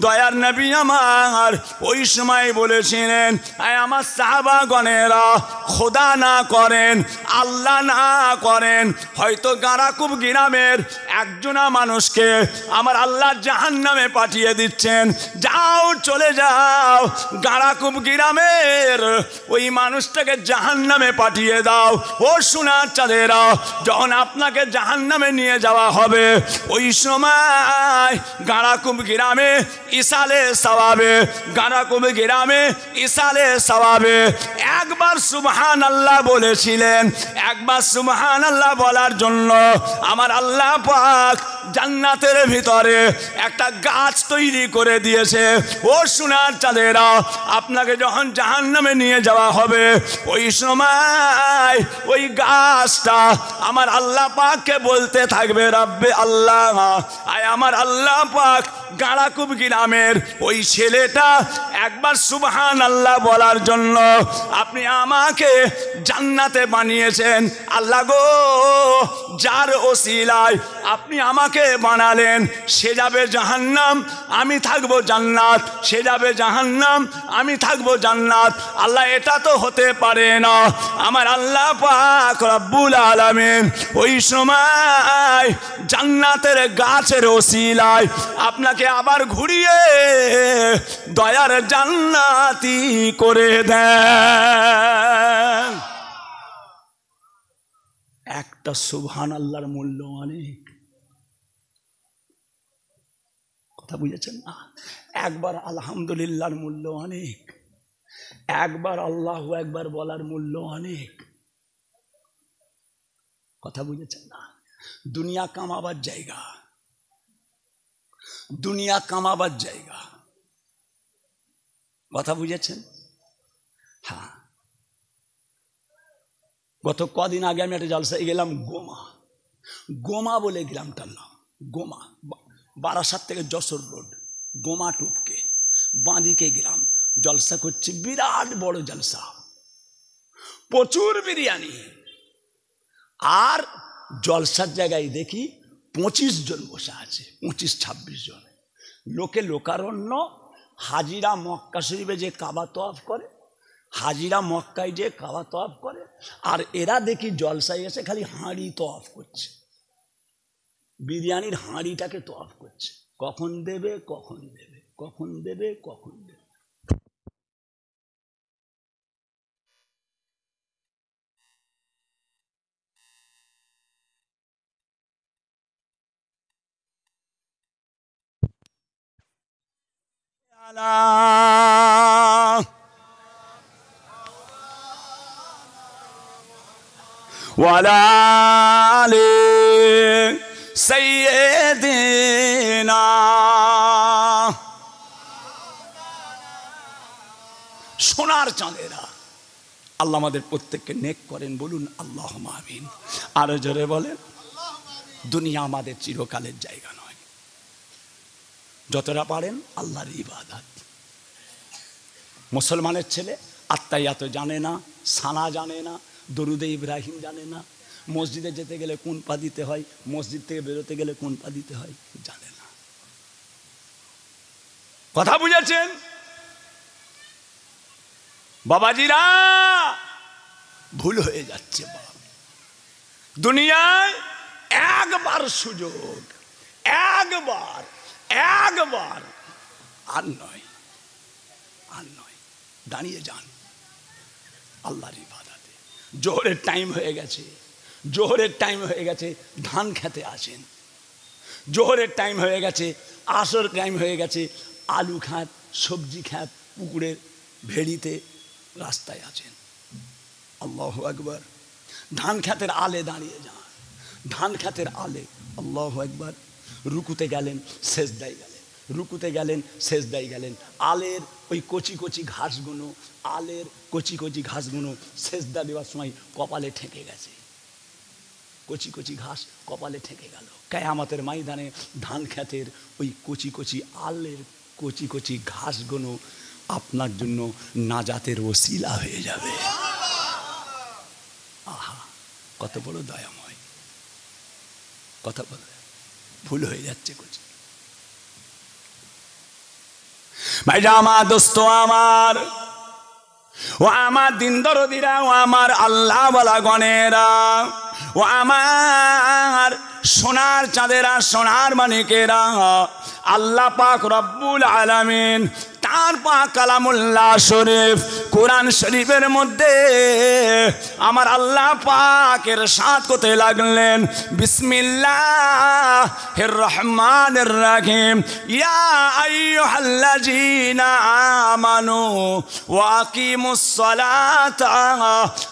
দয়ার নবী আমার ওই সময় বলেছিলেন, আমার সাহাবাগণেরা খোদা না করেন, আল্লাহ না করেন, হয়তো গারাকুব গ্রামের একজনা মানুষকে আমার আল্লাহ জাহান্নামে পাঠিয়ে দিচ্ছেন। যাও, চলে যাও, গারাকুব গ্রামের ওই মানুষটাকে জাহান্নামে পাঠিয়ে দাও। ও সোনার চাঁদেরা, যখন আপনাকে জাহান্নামে নিয়ে যাওয়া হবে, ওই সময় গারাকুব গ্রামে ইসালে সওয়াবে, গারাকুব গ্রামে ইসালে সওয়াবে একবার সুবহানাল্লাহ বলেছিলেন। একবার সুবহানাল্লাহ বলার জন্য আমার আল্লাহ পাক জান্নাতের ভিতরে একটা গাছ তৈরি করে দিয়েছে। ও সোনার চাঁদেরা, আপনাকে যখন জাহান্নামে নিয়ে যাওয়া হবে, ওই সময় ওই গাছটা আমার আল্লাহ পাককে বলতে থাকবে, রব্বে আল্লাহ, আয় আমার আল্লাহ পাক, গারাকুব গ্রামের ওই ছেলেটা একবার সুবহানাল্লাহ বলার জন্য আপনি আমাকে জান্নাতে বানিয়েছেন। আল্লাহ গো, যার ওসিলায় আপনি আমাকে বানালেন, সে যাবে জাহান্নাম, আমি থাকবো জান্নাত, সে যাবে জাহান্নাম, আমি থাকবো জান্নাত। আল্লাহ, এটা তো হতে পারে না। আমার আল্লাহ পাক রব্বুল আলামিন ওই সময় জান্নাতের গাছের ওসিলায় আপনাকে আবার ঘুরিয়ে দয়ার জান্নাতি করে দেন। একটা সুবহানাল্লাহর মূল্য অনেক। কথা বুঝেছেন না? একবার আলহামদুলিল্লাহর মূল্য অনেক, একবার আল্লাহু আকবার বলার মূল্য অনেক। কথা বুঝেছেন না? দুনিয়া কামাবার জায়গা, দুনিয়া কামাবার জায়গা। কথা বুঝেছেন? হ্যাঁ, গত কদিন আগে আমি একটা জলসায় গেলাম, গোমা বলে গ্রামটার নাম, গোমা, বারাসাত থেকে যশোর রোড, গোমা টুপকে বাঁদিকে গ্রাম। জলসা করছে, বিরাট বড় জলসা, প্রচুর বিরিয়ানি, আর জলসার জায়গায় দেখি 25 জন বসে আছে, 25-26 জন। লোকে লোকারণ্য, হাজিরা মক্কা শরীফে যে কাবা তওয়াফ করে, হাজিরা মক্কায় যে কাবা তওয়াফ করে, আর এরা দেখি জলসায় এসে খালি হাঁড়ি তওয়াফ করছে, বিরিয়ানির হাঁড়িটাকে তওয়াফ করছে। কখন দেবে, কখন দেবে, কখন দেবে, কখন দেবে। ওয়ালালে সাইয়্যিদিনা, সোনার চাঁদেরা। আল্লাহ আমাদের প্রত্যেককে নেক করেন, বলুন আল্লাহুম্মা আমিন। আরো জোরে বলেন। দুনিয়া আমাদের চিরকালের জায়গা নয়, যতটা পারেন আল্লাহর ইবাদত। মুসলমানের ছেলে আত্মাইয়াত জানে না, সানা জানে না, দরুদে ইব্রাহিম জানে না, মসজিদে যেতে গেলে কোন পা দিতে হয়, মসজিদ থেকে বেরোতে গেলে কোন পা দিতে হয় জানে না। কথা বুঝেছেন বাবাজিরা? ভুল হয়ে যাচ্ছে বাবা। দুনিয়ায় একবার সুযোগ, একবার, একবার, আর নয়, আর নয়। দাঁড়িয়ে যান আল্লাহর ইবাদতে। জোহরের টাইম হয়ে গেছে, জোহরের টাইম হয়ে গেছে, ধান খেতে আসেন। জোহরের টাইম হয়ে গেছে, আসর টাইম হয়ে গেছে, আলু খাত, সবজি খাত, পুকুরের ভেড়িতে রাস্তায় আছেন। আল্লাহু আকবার। ধান খেতের আলে দাঁড়িয়ে যান, ধান খেতের আলে। আল্লাহু আকবার। রুকুতে গেলেন, সেজদায় গেলেন, রুকুতে গেলেন, সেজদায় গেলেন। আলের ওই কচি কচি ঘাসগুলো, আলের কচি কচি ঘাসগুলো সেজদা দেওয়ার সময় কপালে ঠেকে গেছে। কচি কচি ঘাস কপালে ঠেকে গেল। কিয়ামতের ময়দানে ধান খেতের ওই কচি কচি আলের কচি কচি ঘাসগুলো আপনার জন্য নাজাতের ওসিলা হয়ে যাবে। আহা, কত বড় দয়াময়। কথা বলে ভুল হয়ে যাচ্ছে কচি ভাইরা আমার, দোস্ত আমার, ও আমার দিন দরদিরা, ও আমার আল্লাহ ওয়ালা গণেরা, ও আমার সোনার চাঁদেরা, সোনার মানিকেরা, আল্লাহ পাক রব্বুল আলামিন তার পাক কালামুল্লাহ শরীফ কোরআন শরীফের মধ্যে আমার আল্লাহ পাকের সাথ করতে লাগলেন, বিসমিল্লাহির রহমানির রহিম। ইয়া আইয়ুহাল্লাযীনা আমানু ওয়া আকিমুস সালাতা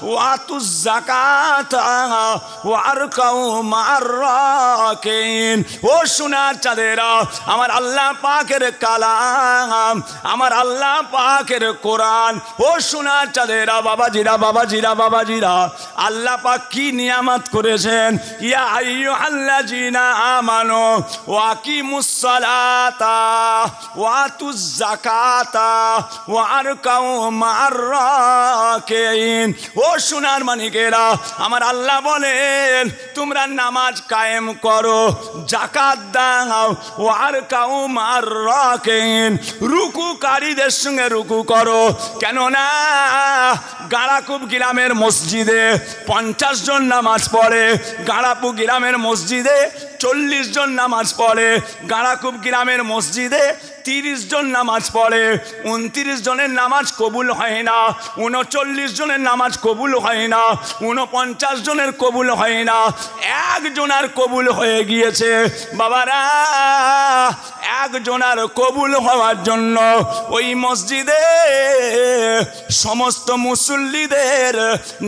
ওয়া আতুজ যাকাতা ওয়া আরকাউ মা'আর রাকিন। ও সোনার চাঁদেরা, আমার আল্লাহ পাকের কালাম, আমার আল্লাহ পাকের কোরআন। ও সোনার চাঁদেরা, বাবাজিরা, বাবাজিরা, বাবাজিরা, আল্লাহ পাক কি নিয়ামত করেছেন। ইয়া আইয়ুহাল্লাযীনা আমানু ওয়া আকিমুস সালাতা ওয়া আতুজ যাকাতা ওয়া আরকাউ মা'আর রাকিন। ও সোনার মানিকেরা, আমার আল্লাহ বলেন তোমরা নামাজ কায়েম করো, যাকাত দাও, ওয়া আরকাউ মা'আর রাকিন, রুকুকারীদের সঙ্গে রুকু করো। কেননা গাড়াকুব গ্রামের মসজিদে 50 জন নামাজ পড়ে, গাড়াপুর গ্রামের মসজিদে 40 জন নামাজ পড়ে, গাড়াকুব গ্রামের মসজিদে 30 জন নামাজ পড়ে। 29 জনের নামাজ কবুল হয় না, 39 জনের নামাজ কবুল হয় না, 49 জনের কবুল হয় না, একজনের কবুল হয়ে গিয়েছে। বাবারা, একজনের কবুল হওয়ার জন্য ওই মসজিদে সমস্ত মুসল্লিদের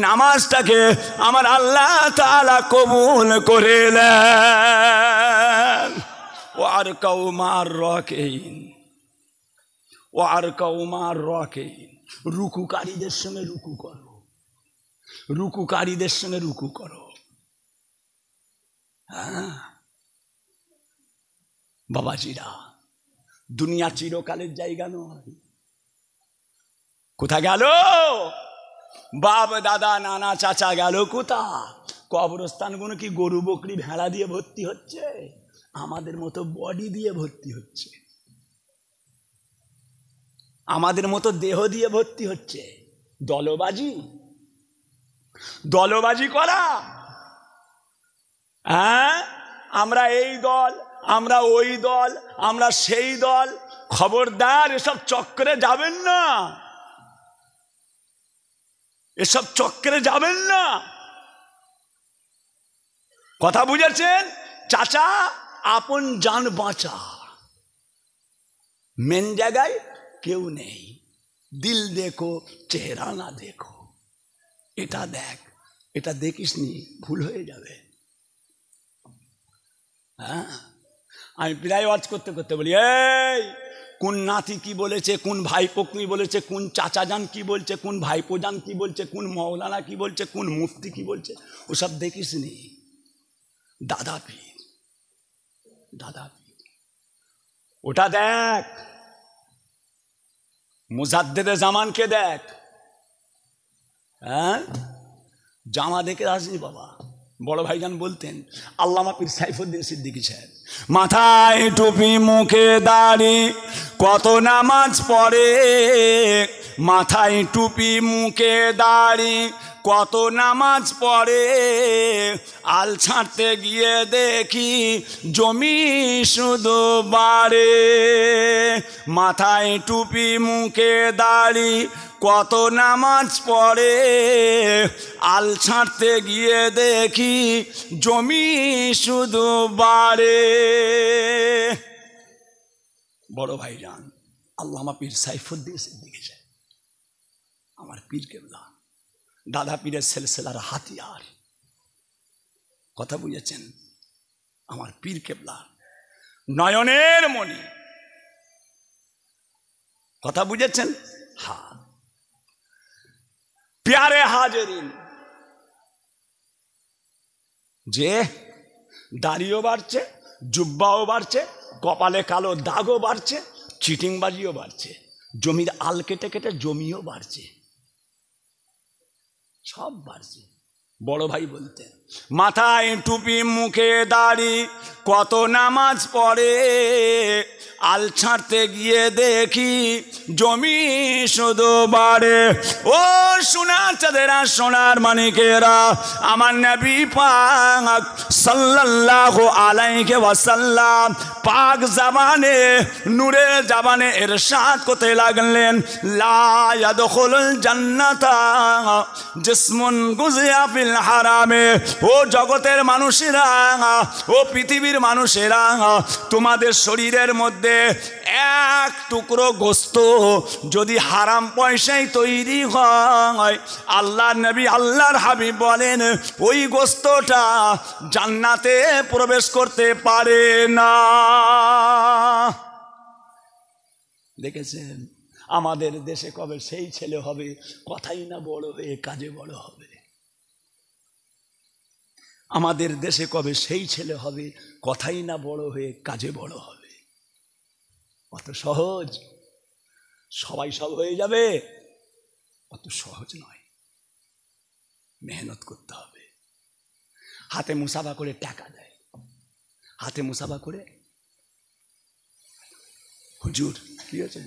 নামাজটাকে আমার আল্লাহ তাআলা কবুল করে নেন। ওয়ারকাউ মা'আর রাকিন, ওয়ারকাউ মা'আর রাকিন, রুকুকারীদের সঙ্গে রুকু করো, রুকুকারীদের সঙ্গে রুকু করো। হ্যাঁ বাবাজিরা, দুনিয়া চিরকালের জায়গা নয়। কোথা গেল বাপ দাদা নানা চাচা, গেল কোথা? কবরস্থানগুলো কি গরু বকরি ভেড়া দিয়ে ভর্তি হচ্ছে? আমাদের মতো বডি দিয়ে ভর্তি হচ্ছে, আমাদের মতো দেহ দিয়ে ভর্তি হচ্ছে। দলবাজি, দলবাজি করা। হ্যাঁ, আমরা এই দল, আমরা ওই দল, আমরা সেই দল। খবরদার, এসব চক্করে যাবেন না, এসব চক্করে যাবেন না। কথা বুঝেছেন? চাচা, আপন জান বাঁচা, মেন জায়গায় কেউ নেই। দিল দেখো, চেহারা না দেখো। এটা দেখ, এটা দেখিস নি, ভুল হয়ে যাবে। হ্যাঁ, আমি প্রায় ওয়াজ করতে করতে বলি, এই কোন নাতি কি বলেছে, কোন ভাইপো কি বলেছে, কোন চাচা যান কি বলছে, কোন ভাইপো যান কি বলছে, কোন মৌলানা কি বলছে, কোন মুফতি কি বলছে, ওসব দেখিস নি। দাদা পীর, দাদা পীর, ওটা দেখ। মুজাদ্দেদে জামানকে দেখ। হ্যাঁ, জামা দেখে আসনি বাবা। বড় ভাইজান বলতেন, আল্লামা পীর সাইফুদ্দিন সিদ্দিকী সাহেব, মাথায় টুপি মুখে দাড়ি কত নামাজ পড়ে, মাথায় টুপি মুখে দাড়ি কত নামাজ পড়ে, আল ছাড়তে গিয়ে দেখি জমি শুধু বাড়ে। মাথায় টুপি মুখে দাড়ি কত নামাজ পড়ে, আল ছাড়তে গিয়ে দেখি জমি শুধু বাড়ে। বড় ভাইজান আল্লামা পীর সাইফুদ্দিন সিদ্দিকী সাহেব, আমার পীর কেবলা, দাদা পীরের সিলসিলার হাতিয়ার। কথা বুঝেছেন? আমার পীর কেবলা নয়নের মণি। কথা বুঝেছেন? হ্যাঁ। প্যারে হাজেরিন, যে দাড়িও বাড়ছে, জুব্বাও বাড়ছে, কপালে কালো দাগও বাড়ছে, চিটিংবাজিও বাড়ছে, জমির আল কেটে কেটে জমিও বাড়ছে, সব বাড়ছে। বড় ভাই বলতেন, মাথায় টুপি মুখে দাড়ি কত নামাজ পড়ে, আল ছাড়তে গিয়ে দেখি জমি শুধু বাড়ে। ও সোনার চাঁদেরা, সোনার মানিকেরা, আমার নবী পাক সাল্লাল্লাহু আলাইহি ওয়াসাল্লাম পাক জাবানে, নূরে জাবানে ইরশাদ করতে লাগলেন, লা ইয়াদখুলুল জান্নাতা জিসমুন গুযিয়া ফিল হারামে। ও জগতের মানুষেরা, ও পৃথিবীর মানুষেরা, তোমাদের শরীরের মধ্যে এক টুকরো গোস্ত যদি হারাম পয়সায় তৈরি হয়, আল্লাহর নবী আল্লাহর হাবিব বলেন ওই গোস্তটা জান্নাতে প্রবেশ করতে পারে না। দেখেছেন আমাদের দেশে কবে সেই ছেলে হবে, কথাই না বড় হয়ে কাজে বড় হবে। আমাদের দেশে কবে সেই ছেলে হবে, কথাই না বড় হয়ে কাজে বড় হবে। অত সহজ সবাই সব হয়ে যাবে, অত সহজ নয়। মেহনত করতে হবে। হাতে মুসাফা করে টাকা দেয়, হাতে মুসাফা করে, হুজুর কি হয়েছে,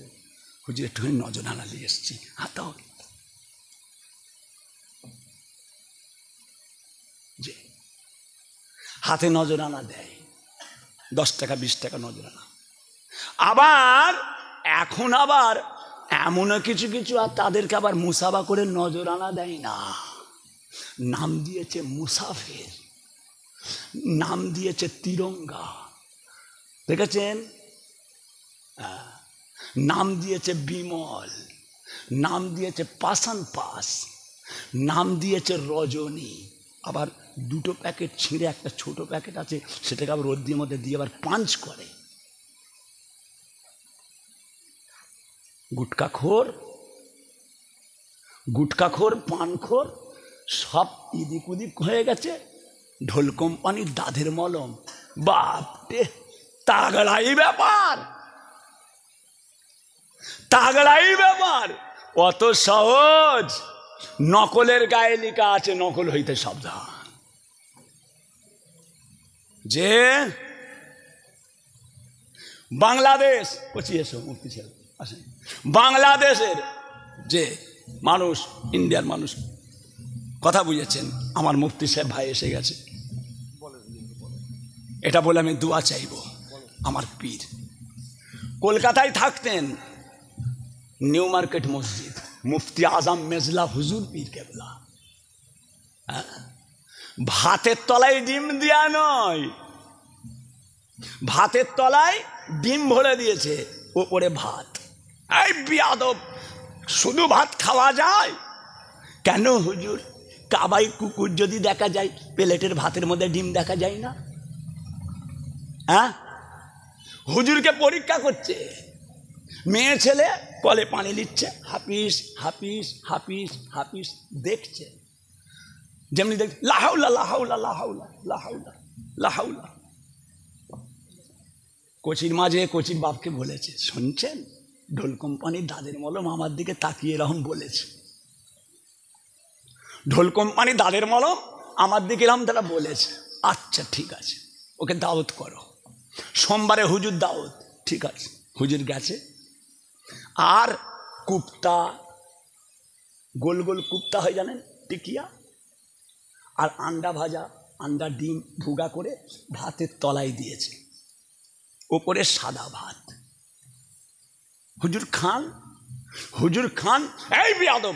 হুজুর একটু নজরানা নিয়ে এসছি, হাতাও যে হাতে নজরানা দেয়, 10 টাকা 20 টাকা নজরানা। আবার এখন আবার এমনও কিছু কিছু আর তাদেরকে আবার মুসাফা করে নজরানা দেয় না, নাম দিয়েছে মুসাফির, নাম দিয়েছে তিরঙ্গা। দেখেছেন? নাম দিয়েছে বিমল, নাম দিয়েছে পাশান পাস, নাম দিয়েছে রজনী। আবার 2টো প্যাকেট ছিঁড়ে একটা ছোট প্যাকেট আছে, সেটাকে আবার রোদ্রের মধ্যে দিয়ে আবার পাঞ্চ করে। গুটকাখোর পানখোর সব ইদিক উদিক হয়ে গেছে। ঢোল কোম্পানির দাঁতের মলম, বাপরে তাগড়াই ব্যাপার, তাগড়াই ব্যাপার। অত সহজ? নকলের গায়ে লেখা আছে নকল হইতে সাবধান। যে বাংলাদেশ মুফতি সাহেব আসেন, বাংলাদেশের যে মানুষ, ইন্ডিয়ার মানুষ, কথা বুঝেছেন? আমার মুফতি সাহেব ভাই এসে গেছে, এটা বলে আমি দোয়া চাইব। আমার পীর কলকাতায় থাকতেন, নিউ মার্কেট মসজিদ, মুফতি আজম মেজলা হুজুর পীর কেবলা। ভাতের তলায় ডিম দেয়া নয়, ভাতের তলায় ডিম ভরে দিয়েছে, ওপরে ভাত। এই বিয়াদব, শুধু ভাত খাওয়া যায় কেন হুজুর? কাবাই কুকুর যদি দেখা যায়, প্লেটের ভাতের মধ্যে ডিম দেখা যায় না? হ্যাঁ, হুজুরকে পরীক্ষা করছে, মেয়ে ছেলে কলে পানি নিচ্ছে, হাফিস হাফিস হাফিস হাফিস দেখছে, যেমনি দেখ লাহাউলা লাহাউলা লাহাউলা লাহাউলা লাহাউলা। কোচির মাঝে কোচির বাপকে বলেছে, শুনছেন, ঢোল কোম্পানির দাদের মলম আমার দিকে তাকিয়ে এরকম বলেছে, ঢোল কোম্পানির দাদের মলম আমার দিকে এরকম তারা বলেছে। আচ্ছা ঠিক আছে, ওকে দাওয়াত করো, সোমবারে হুজুর দাওয়াত। ঠিক আছে, হুজুর গেছে, আর কুপ্তা, গোল গোল কুপ্তা হয় জানেন, টিকিয়া, আর আন্ডা ভাজা, আন্ডা ডিম ভুগা করে ভাতের তলায় দিয়েছে, ওপরে সাদা ভাত। হুজুর খান, হুজুর খান। এই বেয়াদব,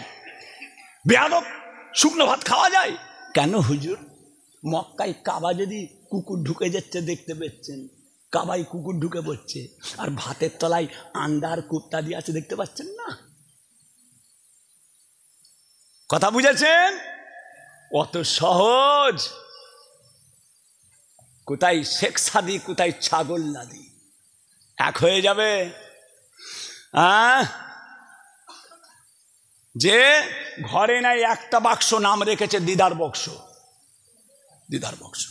বেয়াদব, শুকনো ভাত খাওয়া যায় কেন হুজুর? মক্কায় কাবা যদি কুকুর ঢুকে যাচ্ছে দেখতে পাচ্ছেন, কাবাই কুকুর ঢুকে পড়ছে, আর ভাতের তলায় আন্ডার কুপ্তা দিয়ে আছে দেখতে পাচ্ছেন না? কথা বুঝেছেন? অত সহজ। কোথায় শেখ সাদি, কোথায় ছাগল নাদি, এক হয়ে যাবে। যে ঘরে নাই একটা বাক্স, নাম রেখেছে দিদার বক্স, দিদার বক্স,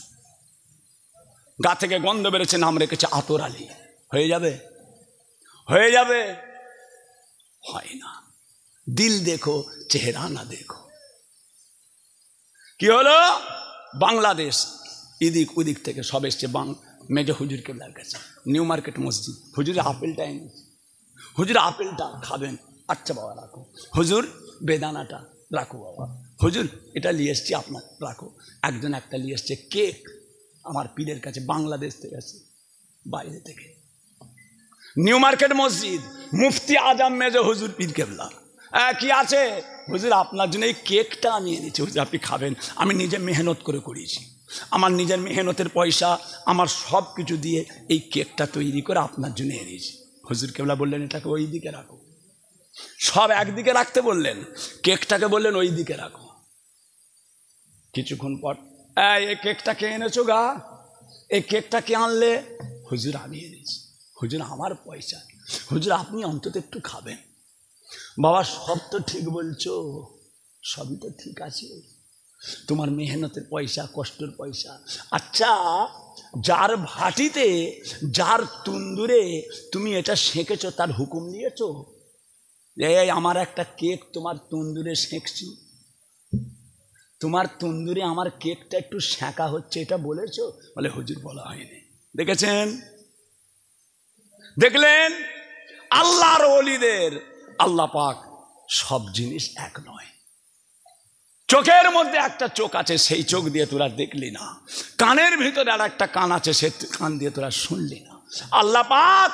গা থেকে গন্ধ বেরোচ্ছে, নাম রেখেছে আতর আলী, হয়ে যাবে? হয়ে যাবে? হয় না। দিল দেখো, চেহারা না দেখো। কি হলো? বাংলাদেশ এদিক ওদিক থেকে সব এসছে মেজো হুজুর কেবলার কাছে, নিউ মার্কেট মসজিদ। হুজুরের আপেলটা এনেছে, হুজুর আপেলটা খাবেন, আচ্ছা বাবা রাখো। হুজুর বেদানাটা রাখো বাবা। হুজুর এটা নিয়ে এসছি আপনার, রাখো। একজন একটা নিয়ে এসছে কেক, আমার পীরের কাছে, বাংলাদেশ থেকে আসছে, বাইরে থেকে, নিউ মার্কেট মসজিদ, মুফতি আজম মেজো হুজুর পীর কেবলা। কি আছে? হুজুর আপনার জন্য এই কেকটা আমি এনেছি, হুজুর আপনি খাবেন। আমি নিজে মেহনত করে করেছি, আমার নিজের মেহনতের পয়সা, আমার সব কিছু দিয়ে এই কেকটা তৈরি করে আপনার জন্য এনেছি। হুজুর কেবলা বললেন এটাকে ওই দিকে রাখো, সব একদিকে রাখতে বললেন, কেকটাকে বললেন ওই দিকে রাখো। কিছুক্ষণ পর, এই কেকটা কে এনেছো গা? এই কেকটা কে আনলে? হুজুর আমি এনেছি। হুজুর আমার পয়সা। হুজুর আপনি অন্তত একটু খাবেন। বাবা সব তো ঠিক বলছো, সবই তো ঠিক আছে, তোমার মেহনতের পয়সা, কষ্টের পয়সা। আচ্ছা, যার ভাটিতে, যার তন্দুরে তুমি এটা সেঁকেছো, তার হুকুম দিয়েছো? এই আমার একটা কেক তোমার তন্দুরে সেঁকছি, তোমার তন্দুরে আমার কেকটা একটু সেঁকা হচ্ছে, এটা বলেছো? বলে হুজুর বলা হয়নি। দেখেছেন? দেখলেন? আল্লাহর ওলিদের আল্লাহ পাক সব জিনিস এক নয়। চোখের মধ্যে একটা চোখ আছে, সেই চোখ দিয়ে তোরা দেখলি না। কানের ভিতরে আর একটা কান আছে, সে কান দিয়ে তোরা শুনলি না। আল্লাহ পাক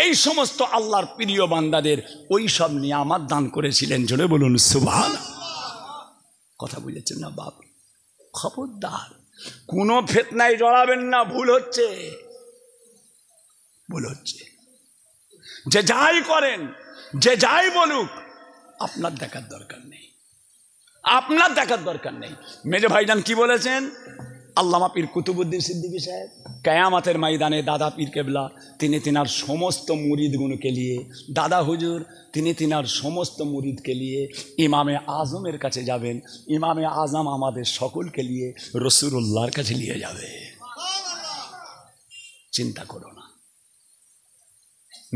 এই সমস্ত আল্লাহর প্রিয় বান্দাদের ওই সব নিয়ামত দান করেছিলেন। জোরে বলুন সুবহানাল্লাহ। কথা বুঝেছেন না বাপ? খবরদার কোনো ফিতনায় জড়াবেন না, ভুল হচ্ছে, ভুল হচ্ছে। যে যাই করেন, যে যাই বলুক, আপনার দেখার দরকার নেই, আপনার দেখার দরকার নেই। মেজো ভাইজান কি বলেছেন? আল্লামা পীর কুতুবউদ্দিন সিদ্দিকী সাহেব কিয়ামতের ময়দানে দাদা পীর কেবলা তিনি তিনার সমস্ত মুরিদগুলোকে নিয়ে, দাদা হুজুর তিনি তিনার সমস্ত মুরিদকে নিয়ে ইমামে আজমের কাছে যাবেন। ইমামে আজম আমাদের সকলকে নিয়ে রাসূলুল্লাহর কাছে নিয়ে যাবে। চিন্তা করো না,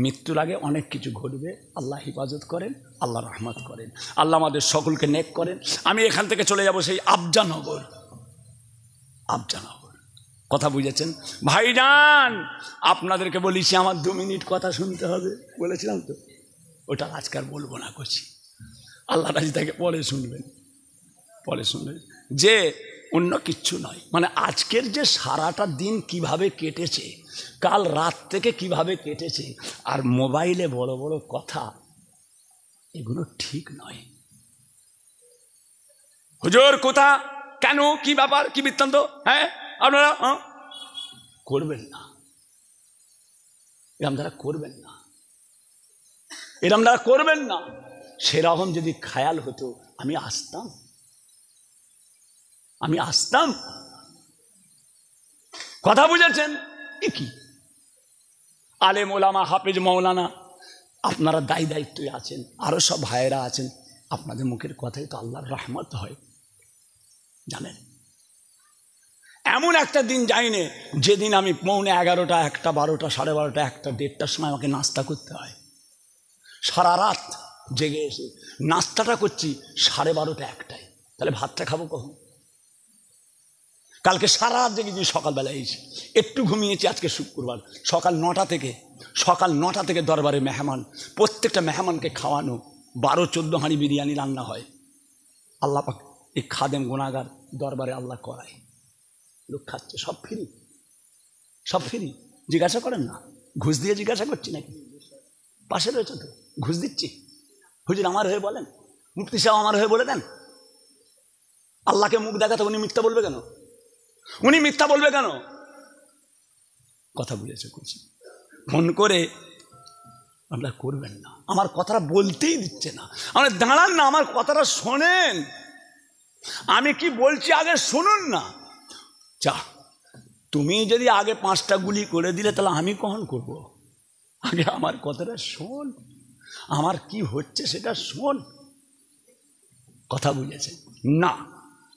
মৃত্যুর আগে অনেক কিছু ঘটবে। আল্লাহ হিফাজত করেন, আল্লাহ রহমত করেন, আল্লাহ আমাদের সকলকে নেক করেন। আমি এখান থেকে চলে যাব সেই আফজানগর। আফজানগর কথা বুঝেছেন ভাইজান? আপনাদেরকে বলেছি আমার 2 মিনিট কথা শুনতে হবে, বলেছিলাম তো, ওটা আজকাল বলবো না করছি, আল্লাহ রাজি তাকে পরে শুনবেন, পরে শুনবেন। যে অন্য কিচ্ছু নয়, মানে আজকের যে সারাটা দিন কিভাবে কেটেছে, কাল রাত থেকে কিভাবে কেটেছে, আর মোবাইলে বড় বড় কথা, এগুলো ঠিক নয়। হুজুর কোথা, কেন, কি ব্যাপার, কি বৃত্তান্ত, হ্যাঁ আপনারা করবেন না, এরম দ্বারা করবেন না, এরম দ্বারা করবেন না। সেরকম যদি খেয়াল হতো আমি আসতাম, আমি আসতাম। কথা বুঝেছেন? কি আলেম ওলামা হাফেজ মৌলানা আপনারা দায়ী দায়িত্বে আছেন, আরো সব ভাইয়েরা আছেন, আপনাদের মুখের কথাই তো আল্লাহর রহমত হয়, জানেন। এমন একটা দিন যায়নি যেদিন আমি 11:30, 1টা, 12টা, 12:30, 1টা, 1:30টার সময় আমাকে নাস্তা করতে হয়। সারা রাত জেগে এসে নাস্তাটা করছি 12:30, 1টায়, তাহলে ভাতটা খাবো কখন? কালকে সারা রাত জেগেছি, সকালবেলায় এসেছি, একটু ঘুমিয়েছি। আজকে শুক্রবার, সকাল 9টা থেকে দরবারে মেহমান, প্রত্যেকটা মেহমানকে খাওয়ানো, 12-14 হাঁড়ি বিরিয়ানি রান্না হয়। আল্লাহ পাক এই খাদেম গুনাহগার দরবারে আল্লাহ করায়, লোক খাচ্ছে, সব ফ্রি, সব ফ্রি। জিজ্ঞাসা করেন না, ঘুষ দিয়ে জিজ্ঞাসা করছি নাকি? পাশে রয়েছে তো, ঘুষ দিচ্ছি। হুজুর আমার হয়ে বলেন, মুফতি সাহেব আমার হয়ে বলে দেন। আল্লাহকে মুখ দেখাতে উনি মিথ্যা বলবে কেন? উনি মিথ্যা বলবে কেন? কথা বুঝেছে করছি, ফোন করে আপনারা করবেন না, আমার কথাটা বলতেই দিচ্ছে না, আমরা দাঁড়ান না, আমার কথাটা শোনেন, আমি কি বলছি আগে শুনুন না। যা, তুমি যদি আগে 5টা গুলি করে দিলে তাহলে আমি কখন করব? আগে আমার কথাটা শোন, আমার কি হচ্ছে সেটা শোন। কথা বুঝেছে না?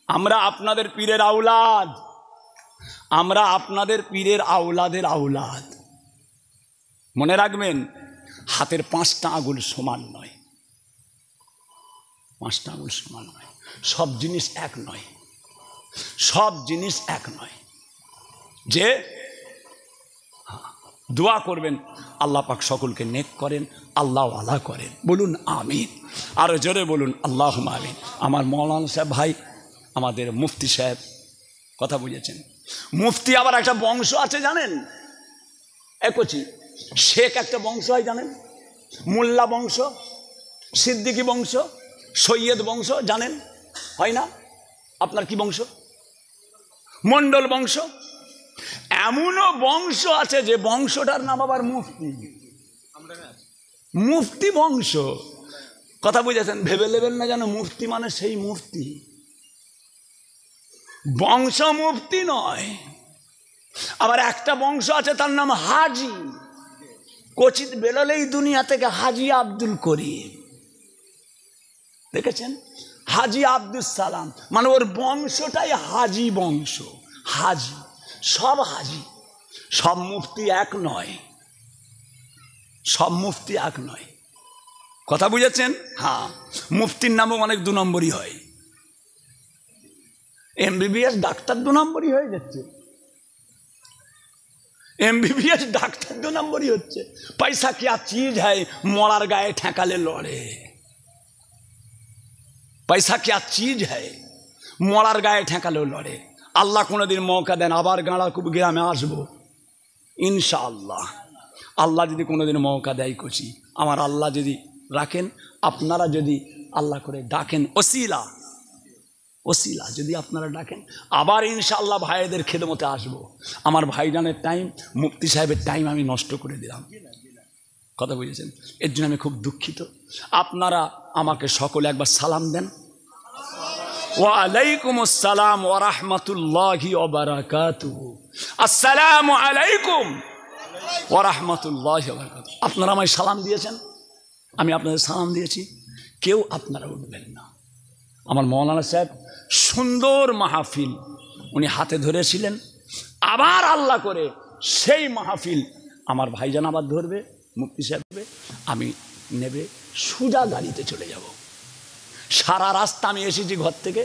আমরা আপনাদের পীরের আওলাদ, আমরা আপনাদের পীরের আওলাদের আওলাদ। মনে রাখবেন, হাতের 5টা আঙুল সমান নয়, 5টা আঙুল সমান নয়, সব জিনিস এক নয়, সব জিনিস এক নয়। যে দোয়া করবেন, আল্লাহ পাক সকলকে নেক করেন, আল্লাহ আল্লাহ করেন, বলুন আমিন, আরো জোরে বলুন আল্লাহুম্মা আমিন। আমার মৌলানা সাহেব ভাই, আমাদের মুফতি সাহেব, কথা বুঝেছেন? মুফতি আবার একটা বংশ আছে জানেন, একচি শেখ একটা বংশ হয় জানেন, মোল্লা বংশ, সিদ্দিকী বংশ, সৈয়দ বংশ, জানেন হয় না? আপনার কি বংশ? মন্ডল বংশ। এমনও বংশ আছে যে বংশটার নাম আবার মুফতি, মুফতি বংশ। কথা বুঝেছেন? ভেবে নেবেন না যেন মুফতি মানে সেই মুফতি, বংশ মুফতি নয়। আবার একটা বংশ আছে তার নাম হাজি, কচিত বেরোলেই দুনিয়া থেকে হাজি আব্দুল করিম, দেখেছেন? হাজি আব্দুল সালাম, মানে ওর বংশটাই হাজি বংশ, হাজি, সব হাজি। সব মুফতি এক নয়, সব মুফতি এক নয়। কথা বুঝেছেন? হ্যাঁ, মুফতির নামও অনেক 2 নম্বরই হয়। MBBS ডাক্তার 2 নম্বরই হয়ে যাচ্ছে, MBBS ডাক্তার 2 নম্বরই হচ্ছে। পয়সা কি চিজ হয়, মরার গায়ে ঠেকালে লড়ে। পয়সা কি চিজ হয়, মরার গায়ে ঠেকালেও লড়ে। আল্লাহ কোনোদিন মৌকা দেন, আবার গাঁড়াকুপ গ্রামে আসবো ইনশাআল্লাহ। আল্লাহ যদি কোনোদিন মৌকা দেয় করছি, আমার আল্লাহ যদি রাখেন, আপনারা যদি আল্লাহ করে ডাকেন, ওসিলা ওসিলা যদি আপনারা ডাকেন, আবার ইনশাআল্লাহ ভাইদের খেদমতে আসবো। আমার ভাইজানের টাইম, মুফতি সাহেবের টাইম আমি নষ্ট করে দিলাম। কথা বুঝেছেন? এর জন্য আমি খুব দুঃখিত। আপনারা আমাকে সকলে একবার সালাম দেন। ওয়া আলাইকুমুস সালাম ওয়া রাহমাতুল্লাহি ওয়া বারাকাতুহু। আসসালামু আলাইকুম ওয়া রাহমাতুল্লাহি ওয়া বারাকাতুহু। আপনারা আমায় সালাম দিয়েছেন, আমি আপনাদের সালাম দিয়েছি, কেউ আপনারা উঠবেন না। আমার মৌলানা সাহেব সুন্দর মাহফিল উনি হাতে ধরেছিলেন, আবার আল্লাহ করে সেই মাহফিল আমার ভাইজান আবার ধরবে, মুফতি সাহেব, আমি নেবে, সোজা গাড়িতে চলে যাব। সারা রাস্তা আমি এসেছি ঘর থেকে,